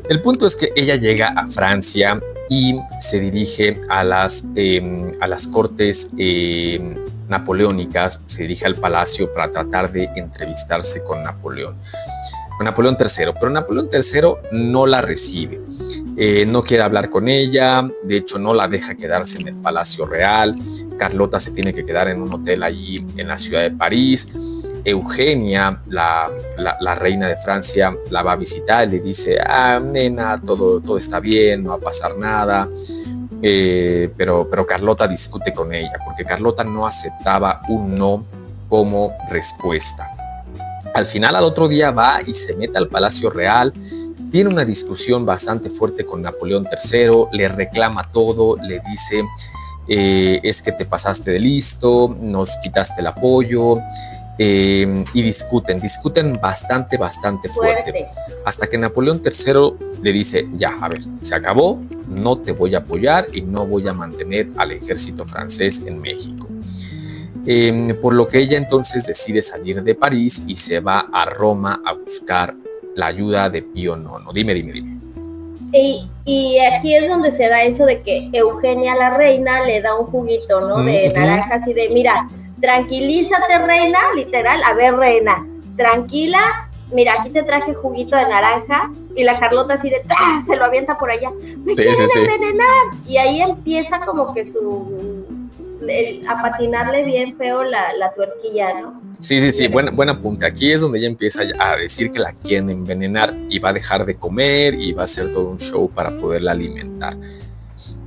El punto es que ella llega a Francia y se dirige a las cortes napoleónicas, se dirige al palacio para tratar de entrevistarse con Napoleón III, pero Napoleón III no la recibe, no quiere hablar con ella, de hecho no la deja quedarse en el Palacio Real. Carlota se tiene que quedar en un hotel allí en la ciudad de París. Eugenia, la reina de Francia, la va a visitar y le dice, nena, todo está bien, no va a pasar nada. Pero Carlota discute con ella, porque Carlota no aceptaba un no como respuesta. Al final, al otro día va y se mete al Palacio Real, tiene una discusión bastante fuerte con Napoleón III, le reclama todo, le dice, es que te pasaste de listo, nos quitaste el apoyo, y discuten bastante fuerte, hasta que Napoleón III le dice, ya, a ver, se acabó, no te voy a apoyar y no voy a mantener al ejército francés en México. Por lo que ella entonces decide salir de París y se va a Roma a buscar la ayuda de Pío IX. Dime. Y aquí es donde se da eso de que Eugenia, la reina, le da un juguito, ¿no? De naranja, así de, mira, tranquilízate, reina, literal, a ver, reina, tranquila, mira, aquí te traje juguito de naranja, y la Carlota así de, se lo avienta por allá, me quieren envenenar, y ahí empieza como que a patinarle bien feo la tuerquilla, ¿no? Sí, buen apunte. Aquí es donde ella empieza a decir que la quieren envenenar y va a dejar de comer y va a hacer todo un show para poderla alimentar.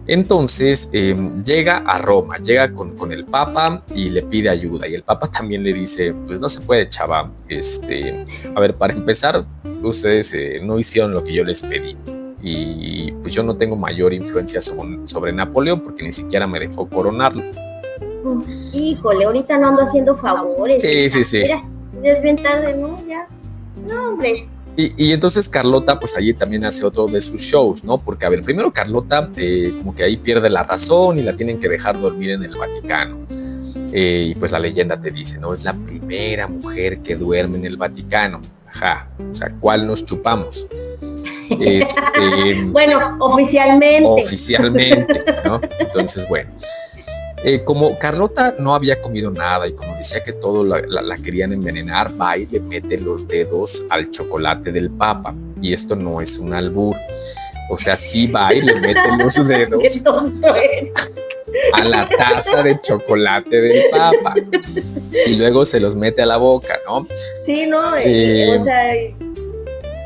Entonces llega a Roma, llega con el Papa y le pide ayuda, y el Papa también le dice, pues no se puede, chava, a ver, para empezar, ustedes no hicieron lo que yo les pedí, y pues yo no tengo mayor influencia sobre Napoleón porque ni siquiera me dejó coronarlo. Híjole, ahorita no ando haciendo favores. Sí. Mira, es bien tarde, ¿no? Ya, no, hombre. Y entonces Carlota pues allí también hace otro de sus shows, ¿no? Porque a ver, primero Carlota como que ahí pierde la razón y la tienen que dejar dormir en el Vaticano. Y pues la leyenda te dice, ¿no? Es la primera mujer que duerme en el Vaticano. Ajá, o sea, ¿cuál nos chupamos? Bueno, oficialmente. Oficialmente, ¿no? Entonces, bueno. Como Carlota no había comido nada y como decía que todo la querían envenenar, va y le mete los dedos al chocolate del Papa. Y esto no es un albur. O sea, sí va y le mete los dedos a la taza de chocolate del Papa. Y luego se los mete a la boca, ¿no? Sí, no, o sea...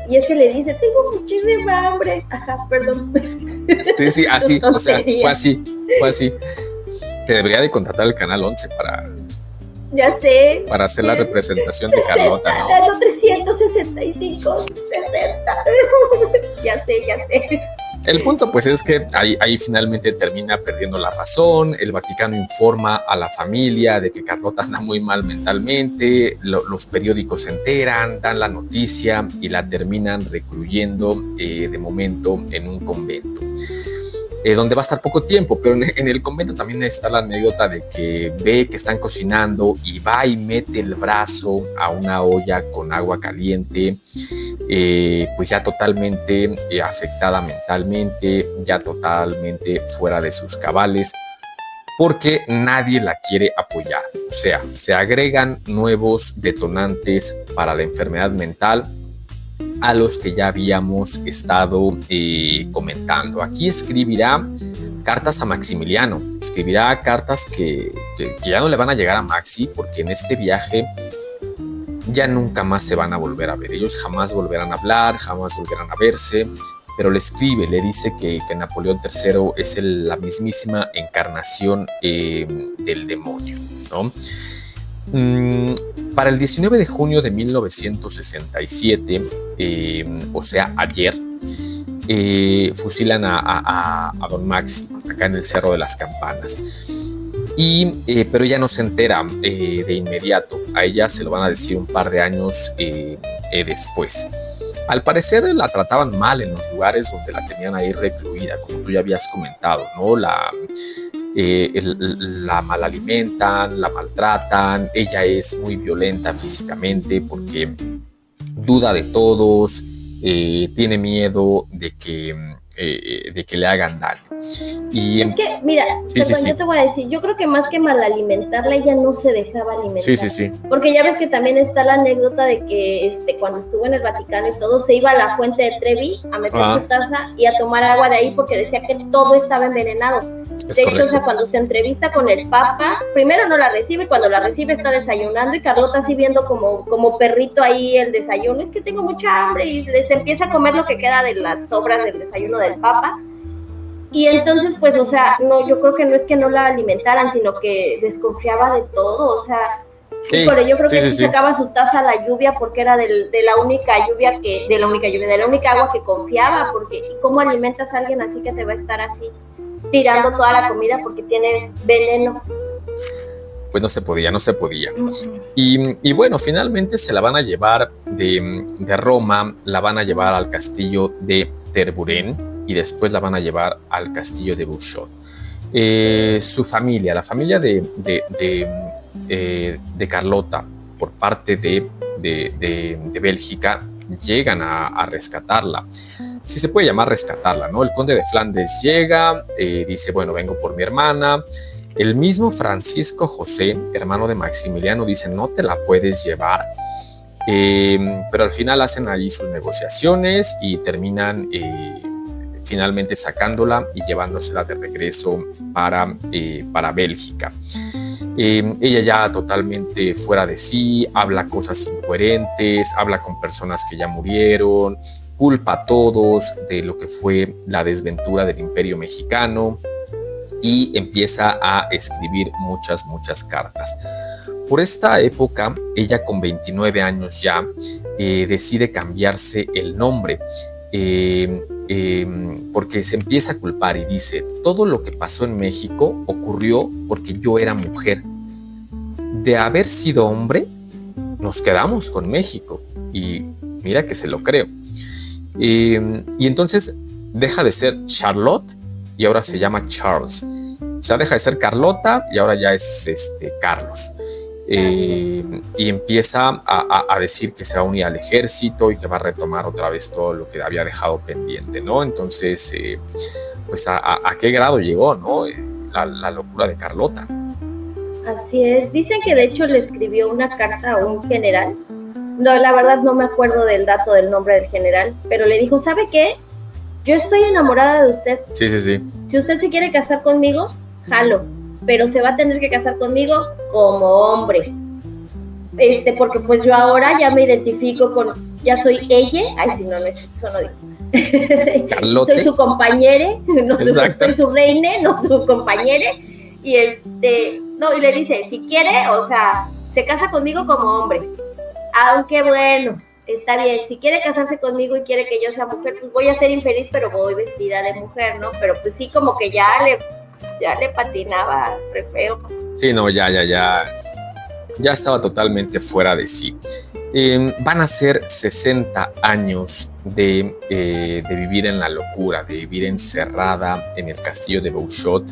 Y es que le dice, tengo muchísima hambre. Ajá, perdón. Sí, así, o sea, fue así. Te debería de contratar el Canal 11 ya sé, para hacer la representación de Carlota, ¿no? Los 365, 60. Ya sé. El punto pues es que ahí finalmente termina perdiendo la razón. El Vaticano informa a la familia de que Carlota anda muy mal mentalmente, los periódicos se enteran, dan la noticia y la terminan recluyendo de momento en un convento. Donde va a estar poco tiempo, pero en el convento también está la anécdota de que ve que están cocinando y va y mete el brazo a una olla con agua caliente, pues ya totalmente afectada mentalmente, ya totalmente fuera de sus cabales, porque nadie la quiere apoyar. O sea, se agregan nuevos detonantes para la enfermedad mental a los que ya habíamos estado comentando. Aquí escribirá cartas a Maximiliano, escribirá cartas que ya no le van a llegar a Maxi, porque en este viaje ya nunca más se van a volver a ver. Ellos jamás volverán a hablar, jamás volverán a verse, pero le escribe, le dice que Napoleón III es la mismísima encarnación del demonio, ¿no? Para el 19 de junio de 1967, o sea, ayer, fusilan a don Maxi, acá en el Cerro de las Campanas. Pero ella no se entera de inmediato. A ella se lo van a decir un par de años después. Al parecer la trataban mal en los lugares donde la tenían ahí recluida, como tú ya habías comentado, ¿no? La malalimentan, la maltratan. Ella es muy violenta físicamente porque duda de todos, tiene miedo de que le hagan daño. Y es que, mira, yo te voy a decir, yo creo que más que mal alimentarla, ella no se dejaba alimentar. Sí. Porque ya ves que también está la anécdota de que cuando estuvo en el Vaticano y todo, se iba a la fuente de Trevi a meter su taza y a tomar agua de ahí porque decía que todo estaba envenenado. De hecho, o sea, cuando se entrevista con el Papa, primero no la recibe, cuando la recibe está desayunando y Carlota así viendo como perrito ahí el desayuno, es que tengo mucha hambre, y se empieza a comer lo que queda de las sobras del desayuno del Papa. Y entonces, pues, o sea, no, yo creo que no es que no la alimentaran, sino que desconfiaba de todo, o sea, pero yo creo que sacaba su taza a la lluvia porque era de la única agua que confiaba, porque ¿cómo alimentas a alguien así que te va a estar así tirando toda la comida porque tiene veneno? Pues no se podía. Y bueno, finalmente se la van a llevar de Roma, la van a llevar al castillo de Tervuren y después la van a llevar al castillo de Bouchot. Su familia, la familia de Carlota, por parte de Bélgica, llegan a rescatarla. Si se puede llamar rescatarla, ¿no? El conde de Flandes llega, dice, bueno, vengo por mi hermana. El mismo Francisco José, hermano de Maximiliano, dice, no te la puedes llevar. Pero al final hacen allí sus negociaciones y terminan finalmente sacándola y llevándosela de regreso para Bélgica. Ella ya totalmente fuera de sí, habla cosas incoherentes, habla con personas que ya murieron, culpa a todos de lo que fue la desventura del Imperio Mexicano y empieza a escribir muchas cartas. Por esta época, ella con 29 años ya decide cambiarse el nombre porque se empieza a culpar y dice, todo lo que pasó en México ocurrió porque yo era mujer. De haber sido hombre, nos quedamos con México. Y mira que se lo creo. Y entonces deja de ser Charlotte y ahora se llama Charles. O sea, deja de ser Carlota y ahora ya es Carlos. Y empieza a decir que se va a unir al ejército y que va a retomar otra vez todo lo que había dejado pendiente, ¿no? Entonces, pues a qué grado llegó, ¿no? La locura de Carlota. Así es. Dicen que de hecho le escribió una carta a un general. No, la verdad no me acuerdo del dato del nombre del general, pero le dijo, ¿sabe qué? Yo estoy enamorada de usted. Sí. Si usted se quiere casar conmigo, jalo, pero se va a tener que casar conmigo como hombre. Porque pues yo ahora ya me identifico ya soy ella. Ay, sí, no eso no digo. Carlote. Soy su compañere, no soy su reine, no su compañere. Y y le dice, si quiere, o sea, se casa conmigo como hombre. Aunque bueno, está bien, si quiere casarse conmigo y quiere que yo sea mujer, pues voy a ser infeliz, pero voy vestida de mujer, ¿no? Pero pues sí, como que ya le patinaba re feo. Sí, no, ya estaba totalmente fuera de sí. Van a ser 60 años de vivir en la locura, de vivir encerrada en el castillo de Bouchot,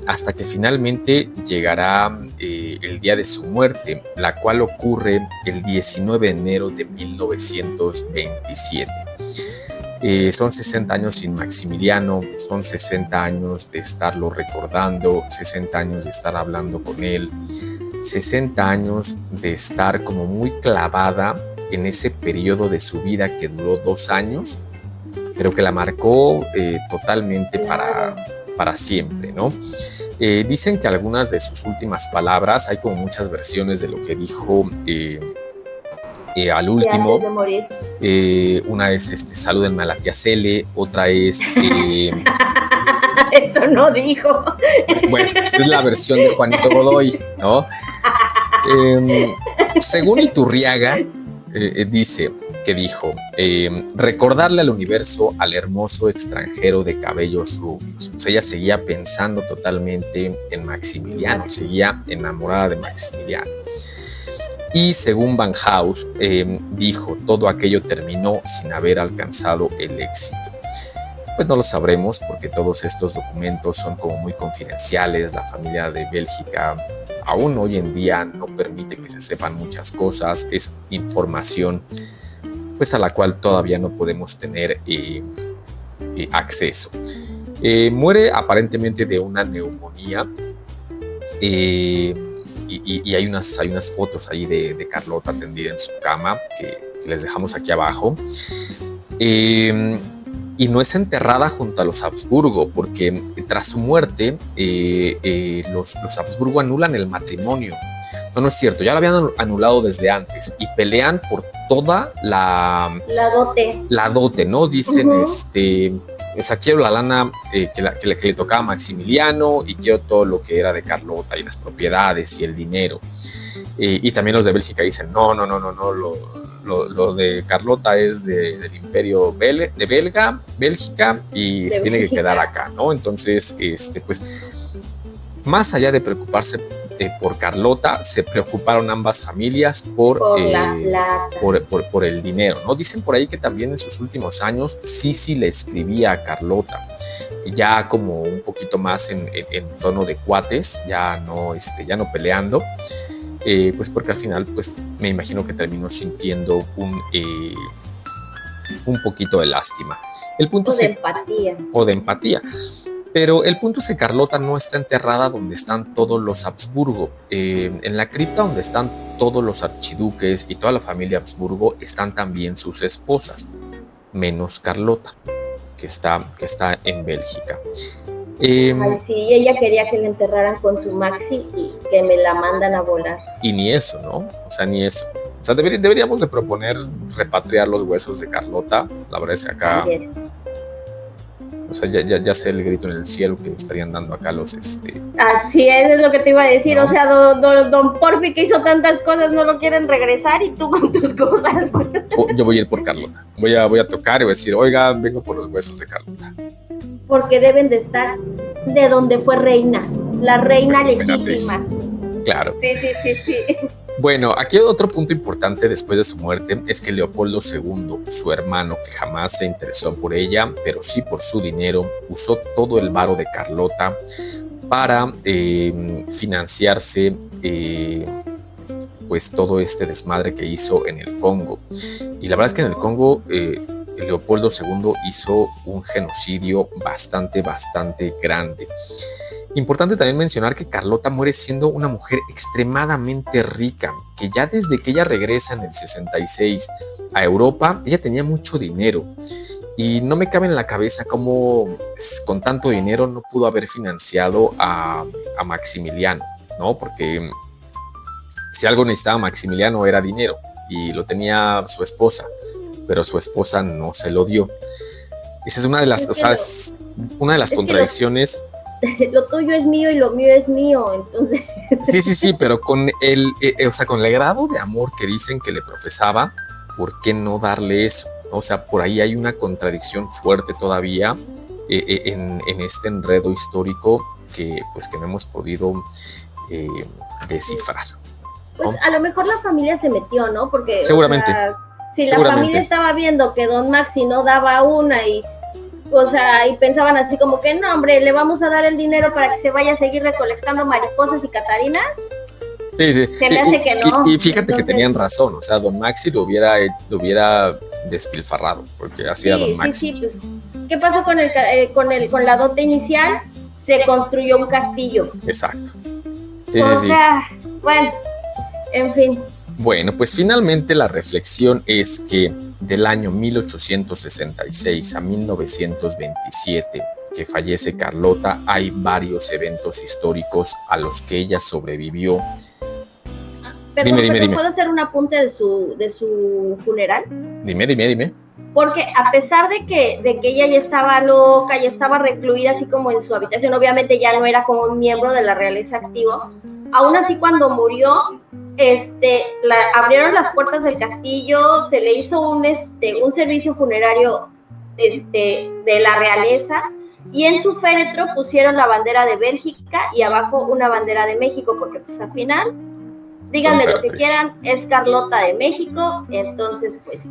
hasta que finalmente llegará el día de su muerte, la cual ocurre el 19 de enero de 1927. Son 60 años sin Maximiliano, son 60 años de estarlo recordando, 60 años de estar hablando con él, 60 años de estar como muy clavada en ese periodo de su vida que duró 2 años, pero que la marcó totalmente para siempre, ¿no? Dicen que algunas de sus últimas palabras, hay como muchas versiones de lo que dijo al último. Una es salúdenme a la tía Cele, otra es eso no dijo. Bueno, esa es la versión de Juanito Godoy, ¿no? Según Iturriaga, dice que dijo, recordarle al universo al hermoso extranjero de cabellos rubios. O sea, ella seguía pensando totalmente en Maximiliano, seguía enamorada de Maximiliano. Y según Van Haus, dijo, todo aquello terminó sin haber alcanzado el éxito. Pues no lo sabremos porque todos estos documentos son como muy confidenciales. La familia de Bélgica aún hoy en día no permite que se sepan muchas cosas. Es información pues a la cual todavía no podemos tener acceso. Muere aparentemente de una neumonía. Y hay unas fotos ahí de Carlota tendida en su cama que les dejamos aquí abajo. Y no es enterrada junto a los Habsburgo, porque tras su muerte los Habsburgo anulan el matrimonio. No es cierto, ya lo habían anulado desde antes y pelean por toda la dote. La dote, ¿no? Dicen, o sea, quiero la lana que le tocaba a Maximiliano y quiero todo lo que era de Carlota y las propiedades y el dinero. Y también los de Bélgica dicen, no, lo de Carlota es del imperio de Bélgica y se tiene que quedar acá, ¿no? Entonces, pues, más allá de preocuparse por Carlota, se preocuparon ambas familias por el dinero, ¿no? Dicen por ahí que también en sus últimos años Sisi le escribía a Carlota, ya como un poquito más en tono de cuates, ya no peleando, pues porque al final, pues me imagino que terminó sintiendo un poquito de lástima. El punto o de empatía. Pero el punto es que Carlota no está enterrada donde están todos los Habsburgo. En la cripta donde están todos los archiduques y toda la familia Habsburgo están también sus esposas, menos Carlota, que está en Bélgica. Ay, sí, ella quería que la enterraran con su Maxi y que me la mandan a volar. Y ni eso, ¿no? O sea, ni eso. O sea, deberíamos de proponer repatriar los huesos de Carlota. La verdad es que acá... Ayer. O sea, ya sé el grito en el cielo que estarían dando acá los... Así es lo que te iba a decir, ¿no? O sea, don Porfi que hizo tantas cosas no lo quieren regresar y tú con tus cosas. Yo voy a ir por Carlota, voy a tocar y voy a decir, oiga, vengo por los huesos de Carlota. Porque deben de estar de donde fue reina, la reina legítima. Claro. Sí. Bueno, aquí otro punto importante después de su muerte es que Leopoldo II, su hermano, que jamás se interesó por ella, pero sí por su dinero, usó todo el varo de Carlota para financiarse pues todo este desmadre que hizo en el Congo. Y la verdad es que en el Congo Leopoldo II hizo un genocidio bastante grande. Importante también mencionar que Carlota muere siendo una mujer extremadamente rica, que ya desde que ella regresa en el 66 a Europa, ella tenía mucho dinero y no me cabe en la cabeza cómo con tanto dinero no pudo haber financiado a Maximiliano, ¿no? Porque si algo necesitaba Maximiliano era dinero y lo tenía su esposa, pero su esposa no se lo dio. Esa es una de las, una de las contradicciones. Lo tuyo es mío y lo mío es mío, entonces. Sí, pero con con el grado de amor que dicen que le profesaba, ¿por qué no darle eso? O sea, por ahí hay una contradicción fuerte todavía en este enredo histórico que no hemos podido descifrar, ¿no? Pues a lo mejor la familia se metió, ¿no? Porque seguramente. Si la familia estaba viendo que don Maxi no daba una y pensaban así como que no, hombre, le vamos a dar el dinero para que se vaya a seguir recolectando mariposas y catarinas. Sí. Se me hace que no. Y fíjate que tenían razón, o sea, don Maxi lo hubiera despilfarrado, porque hacía don Maxi. Sí, pues, ¿qué pasó con la dote inicial? Se construyó un castillo. Exacto. Sí. Bueno, en fin. Bueno, pues finalmente la reflexión es que del año 1866 a 1927, que fallece Carlota, hay varios eventos históricos a los que ella sobrevivió. Perdón, dime. ¿Puedo hacer un apunte de su funeral? Dime. Porque a pesar de que ella ya estaba loca, ya estaba recluida así como en su habitación, obviamente ya no era como un miembro de la realeza activo, aún así cuando murió, abrieron las puertas del castillo, se le hizo un servicio funerario de la realeza, y en su féretro pusieron la bandera de Bélgica y abajo una bandera de México, porque pues al final, díganme lo que quieran, es Carlota de México, entonces pues,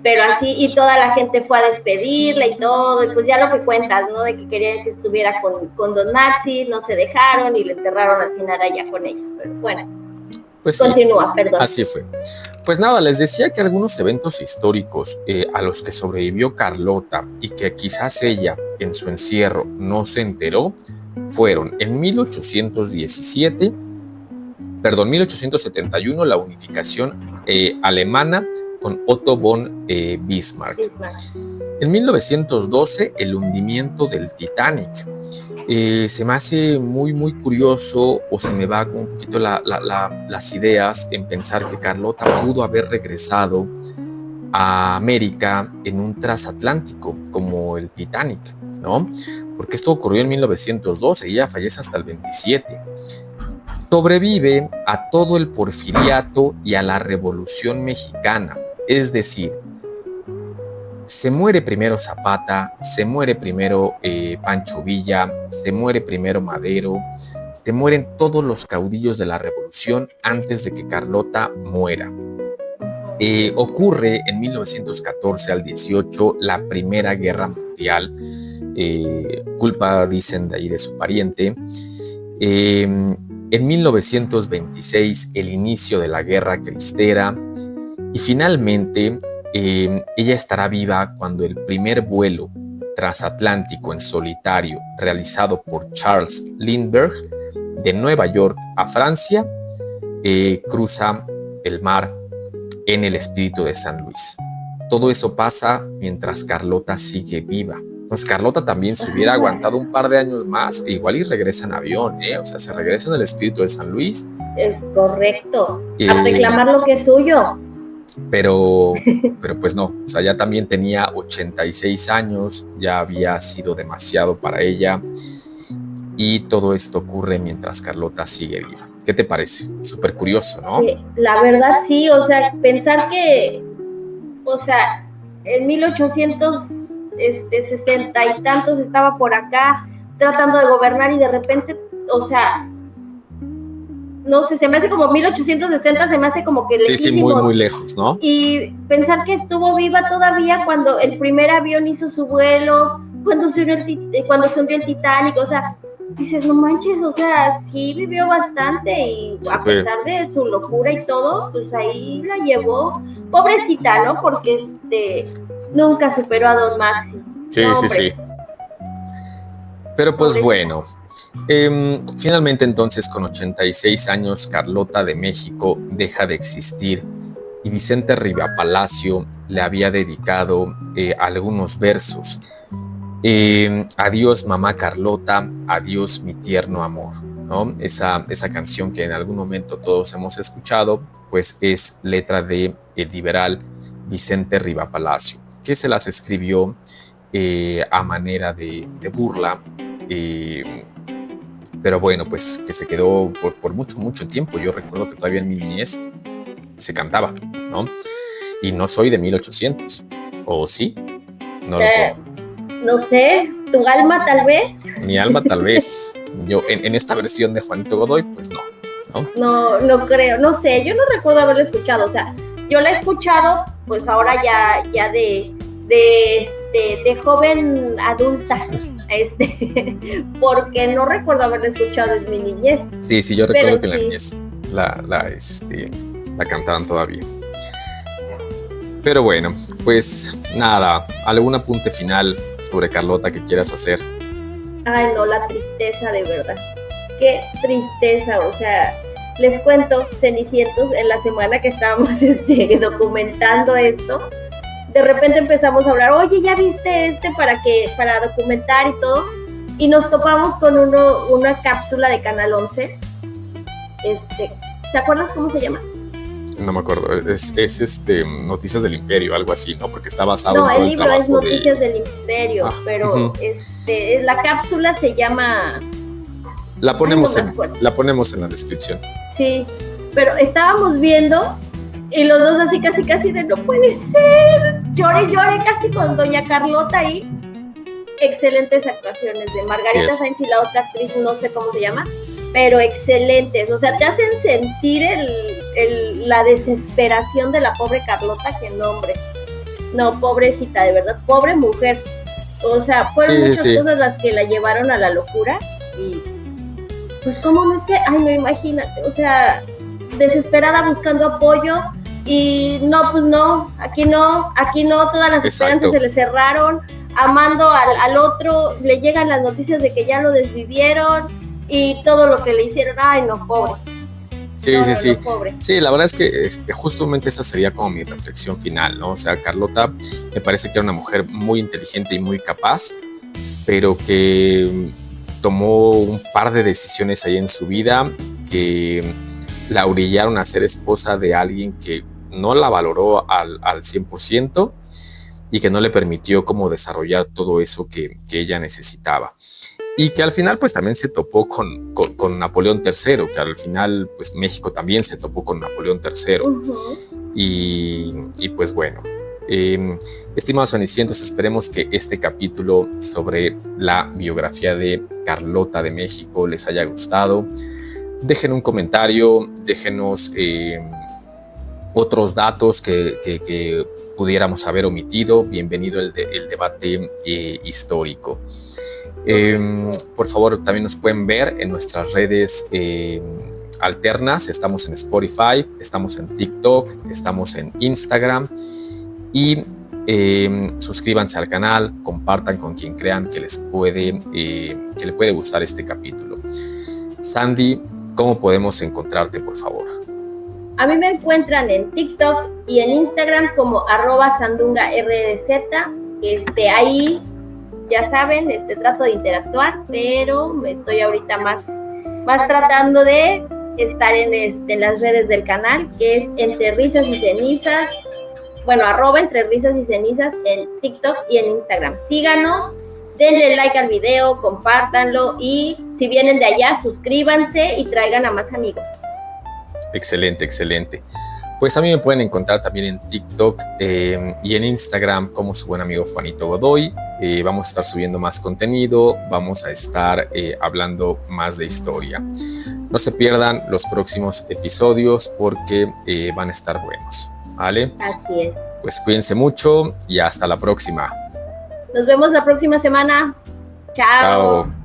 pero así, y toda la gente fue a despedirla y todo, y pues ya lo que cuentas, ¿no? De que querían que estuviera con Don Maxi, no se dejaron y le enterraron al final allá con ellos, pero bueno. Pues continúa, perdón. Así fue. Pues nada, les decía que algunos eventos históricos a los que sobrevivió Carlota y que quizás ella en su encierro no se enteró fueron en 1871 la unificación alemana con Otto von Bismarck. En 1912 el hundimiento del Titanic. Se me hace muy curioso, o se me va como un poquito las ideas en pensar que Carlota pudo haber regresado a América en un transatlántico como el Titanic, ¿no? Porque esto ocurrió en 1912 y ella fallece hasta el 27. Sobrevive a todo el porfiriato y a la Revolución Mexicana, es decir, se muere primero Zapata, se muere primero Pancho Villa, se muere primero Madero, se mueren todos los caudillos de la revolución antes de que Carlota muera. Ocurre en 1914 al 18 la Primera Guerra Mundial, culpa, dicen, de ahí de su pariente. En 1926 el inicio de la Guerra Cristera, y finalmente ella estará viva cuando el primer vuelo transatlántico en solitario realizado por Charles Lindbergh de Nueva York a Francia cruza el mar en el Espíritu de San Luis. Todo eso pasa mientras Carlota sigue viva. Pues Carlota también se hubiera aguantado un par de años más, igual y regresa en avión, o sea, se regresa en el Espíritu de San Luis. Correcto, a reclamar lo que es suyo. Pero pues no, o sea, ya también tenía 86 años, ya había sido demasiado para ella, y todo esto ocurre mientras Carlota sigue viva. ¿Qué te parece? Súper curioso, ¿no? La verdad sí, o sea, pensar que, o sea, en 1860 y tantos estaba por acá tratando de gobernar y de repente, o sea, no sé, se me hace como 1860, se me hace como que lejísimos. Sí, muy lejos, ¿no? Y pensar que estuvo viva todavía cuando el primer avión hizo su vuelo, cuando se hundió el Titanic, o sea, dices, no manches, o sea, sí vivió bastante y sí, a pesar de su locura y todo, pues ahí la llevó, pobrecita, ¿no? Porque nunca superó a Don Maxi. Sí, no, sí. Pero pues pobrecita. Bueno, finalmente entonces con 86 años Carlota de México deja de existir y Vicente Rivapalacio le había dedicado algunos versos. Adiós mamá Carlota, adiós mi tierno amor, ¿no? Esa canción que en algún momento todos hemos escuchado, pues es letra de el liberal Vicente Rivapalacio, que se las escribió a manera de burla, pero bueno, pues que se quedó por mucho tiempo. Yo recuerdo que todavía en mi niñez se cantaba, ¿no? Y no soy de 1800, ¿o sí? No lo puedo. No sé, tu alma tal vez. Mi alma tal vez. Yo en esta versión de Juanito Godoy, pues no. No creo, no sé, yo no recuerdo haberla escuchado, o sea, yo la he escuchado, pues ahora ya de joven adulta, porque no recuerdo haberla escuchado en mi niñez. Sí, yo recuerdo que en la niñez la cantaban todavía. Pero bueno, pues nada, ¿algún apunte final sobre Carlota que quieras hacer? Ay, no, la tristeza, de verdad. Qué tristeza, o sea, les cuento, Cenicientos, en la semana que estábamos documentando esto, de repente empezamos a hablar, oye, ¿ya viste para documentar y todo? Y nos topamos con una cápsula de Canal 11. ¿Te acuerdas cómo se llama? No me acuerdo, es Noticias del Imperio, algo así, ¿no? Porque está basado en todo el libro es Noticias del Imperio, pero la cápsula se llama... La ponemos en la descripción. Sí, pero estábamos viendo y los dos así casi de no puede ser, llore casi con doña Carlota ahí. Excelentes actuaciones de Margarita Sainz y la otra actriz, no sé cómo se llama, pero excelentes, o sea, te hacen sentir la desesperación de la pobre Carlota, que no, hombre, no, pobrecita, de verdad, pobre mujer, o sea, fueron muchas cosas las que la llevaron a la locura, y pues cómo no es que, ay, no, imagínate, o sea, desesperada buscando apoyo, y no, pues no, aquí no, todas las esperanzas se le cerraron, amando al otro, le llegan las noticias de que ya lo desvivieron y todo lo que le hicieron, ay no, pobre. Sí. Pobre. Sí, la verdad es que justamente esa sería como mi reflexión final, ¿no? O sea, Carlota me parece que era una mujer muy inteligente y muy capaz, pero que tomó un par de decisiones ahí en su vida que la orillaron a ser esposa de alguien que no la valoró al 100%, y que no le permitió como desarrollar todo eso que ella necesitaba. Y que al final pues también se topó con Napoleón III, que al final pues México también se topó con Napoleón III. Uh-huh. Y pues bueno, estimados cenicientos, esperemos que este capítulo sobre la biografía de Carlota de México les haya gustado. Dejen un comentario, déjenos otros datos que pudiéramos haber omitido. Bienvenido el debate histórico. Por favor, también nos pueden ver en nuestras redes alternas. Estamos en Spotify, estamos en TikTok, estamos en Instagram. Y suscríbanse al canal, compartan con quien crean que le puede gustar este capítulo. Sandy, ¿cómo podemos encontrarte, por favor? A mí me encuentran en TikTok y en Instagram como @sandungaRDZ. Ahí, ya saben, trato de interactuar, pero estoy ahorita más tratando de estar en las redes del canal, que es Entre Risas y Cenizas. Bueno, @Entre Risas y Cenizas en TikTok y en Instagram. Síganos, denle like al video, compártanlo y si vienen de allá, suscríbanse y traigan a más amigos. Excelente. Pues a mí me pueden encontrar también en TikTok y en Instagram como su buen amigo Juanito Godoy. Vamos a estar subiendo más contenido, vamos a estar hablando más de historia. No se pierdan los próximos episodios porque van a estar buenos, ¿vale? Así es. Pues cuídense mucho y hasta la próxima. Nos vemos la próxima semana. Chao.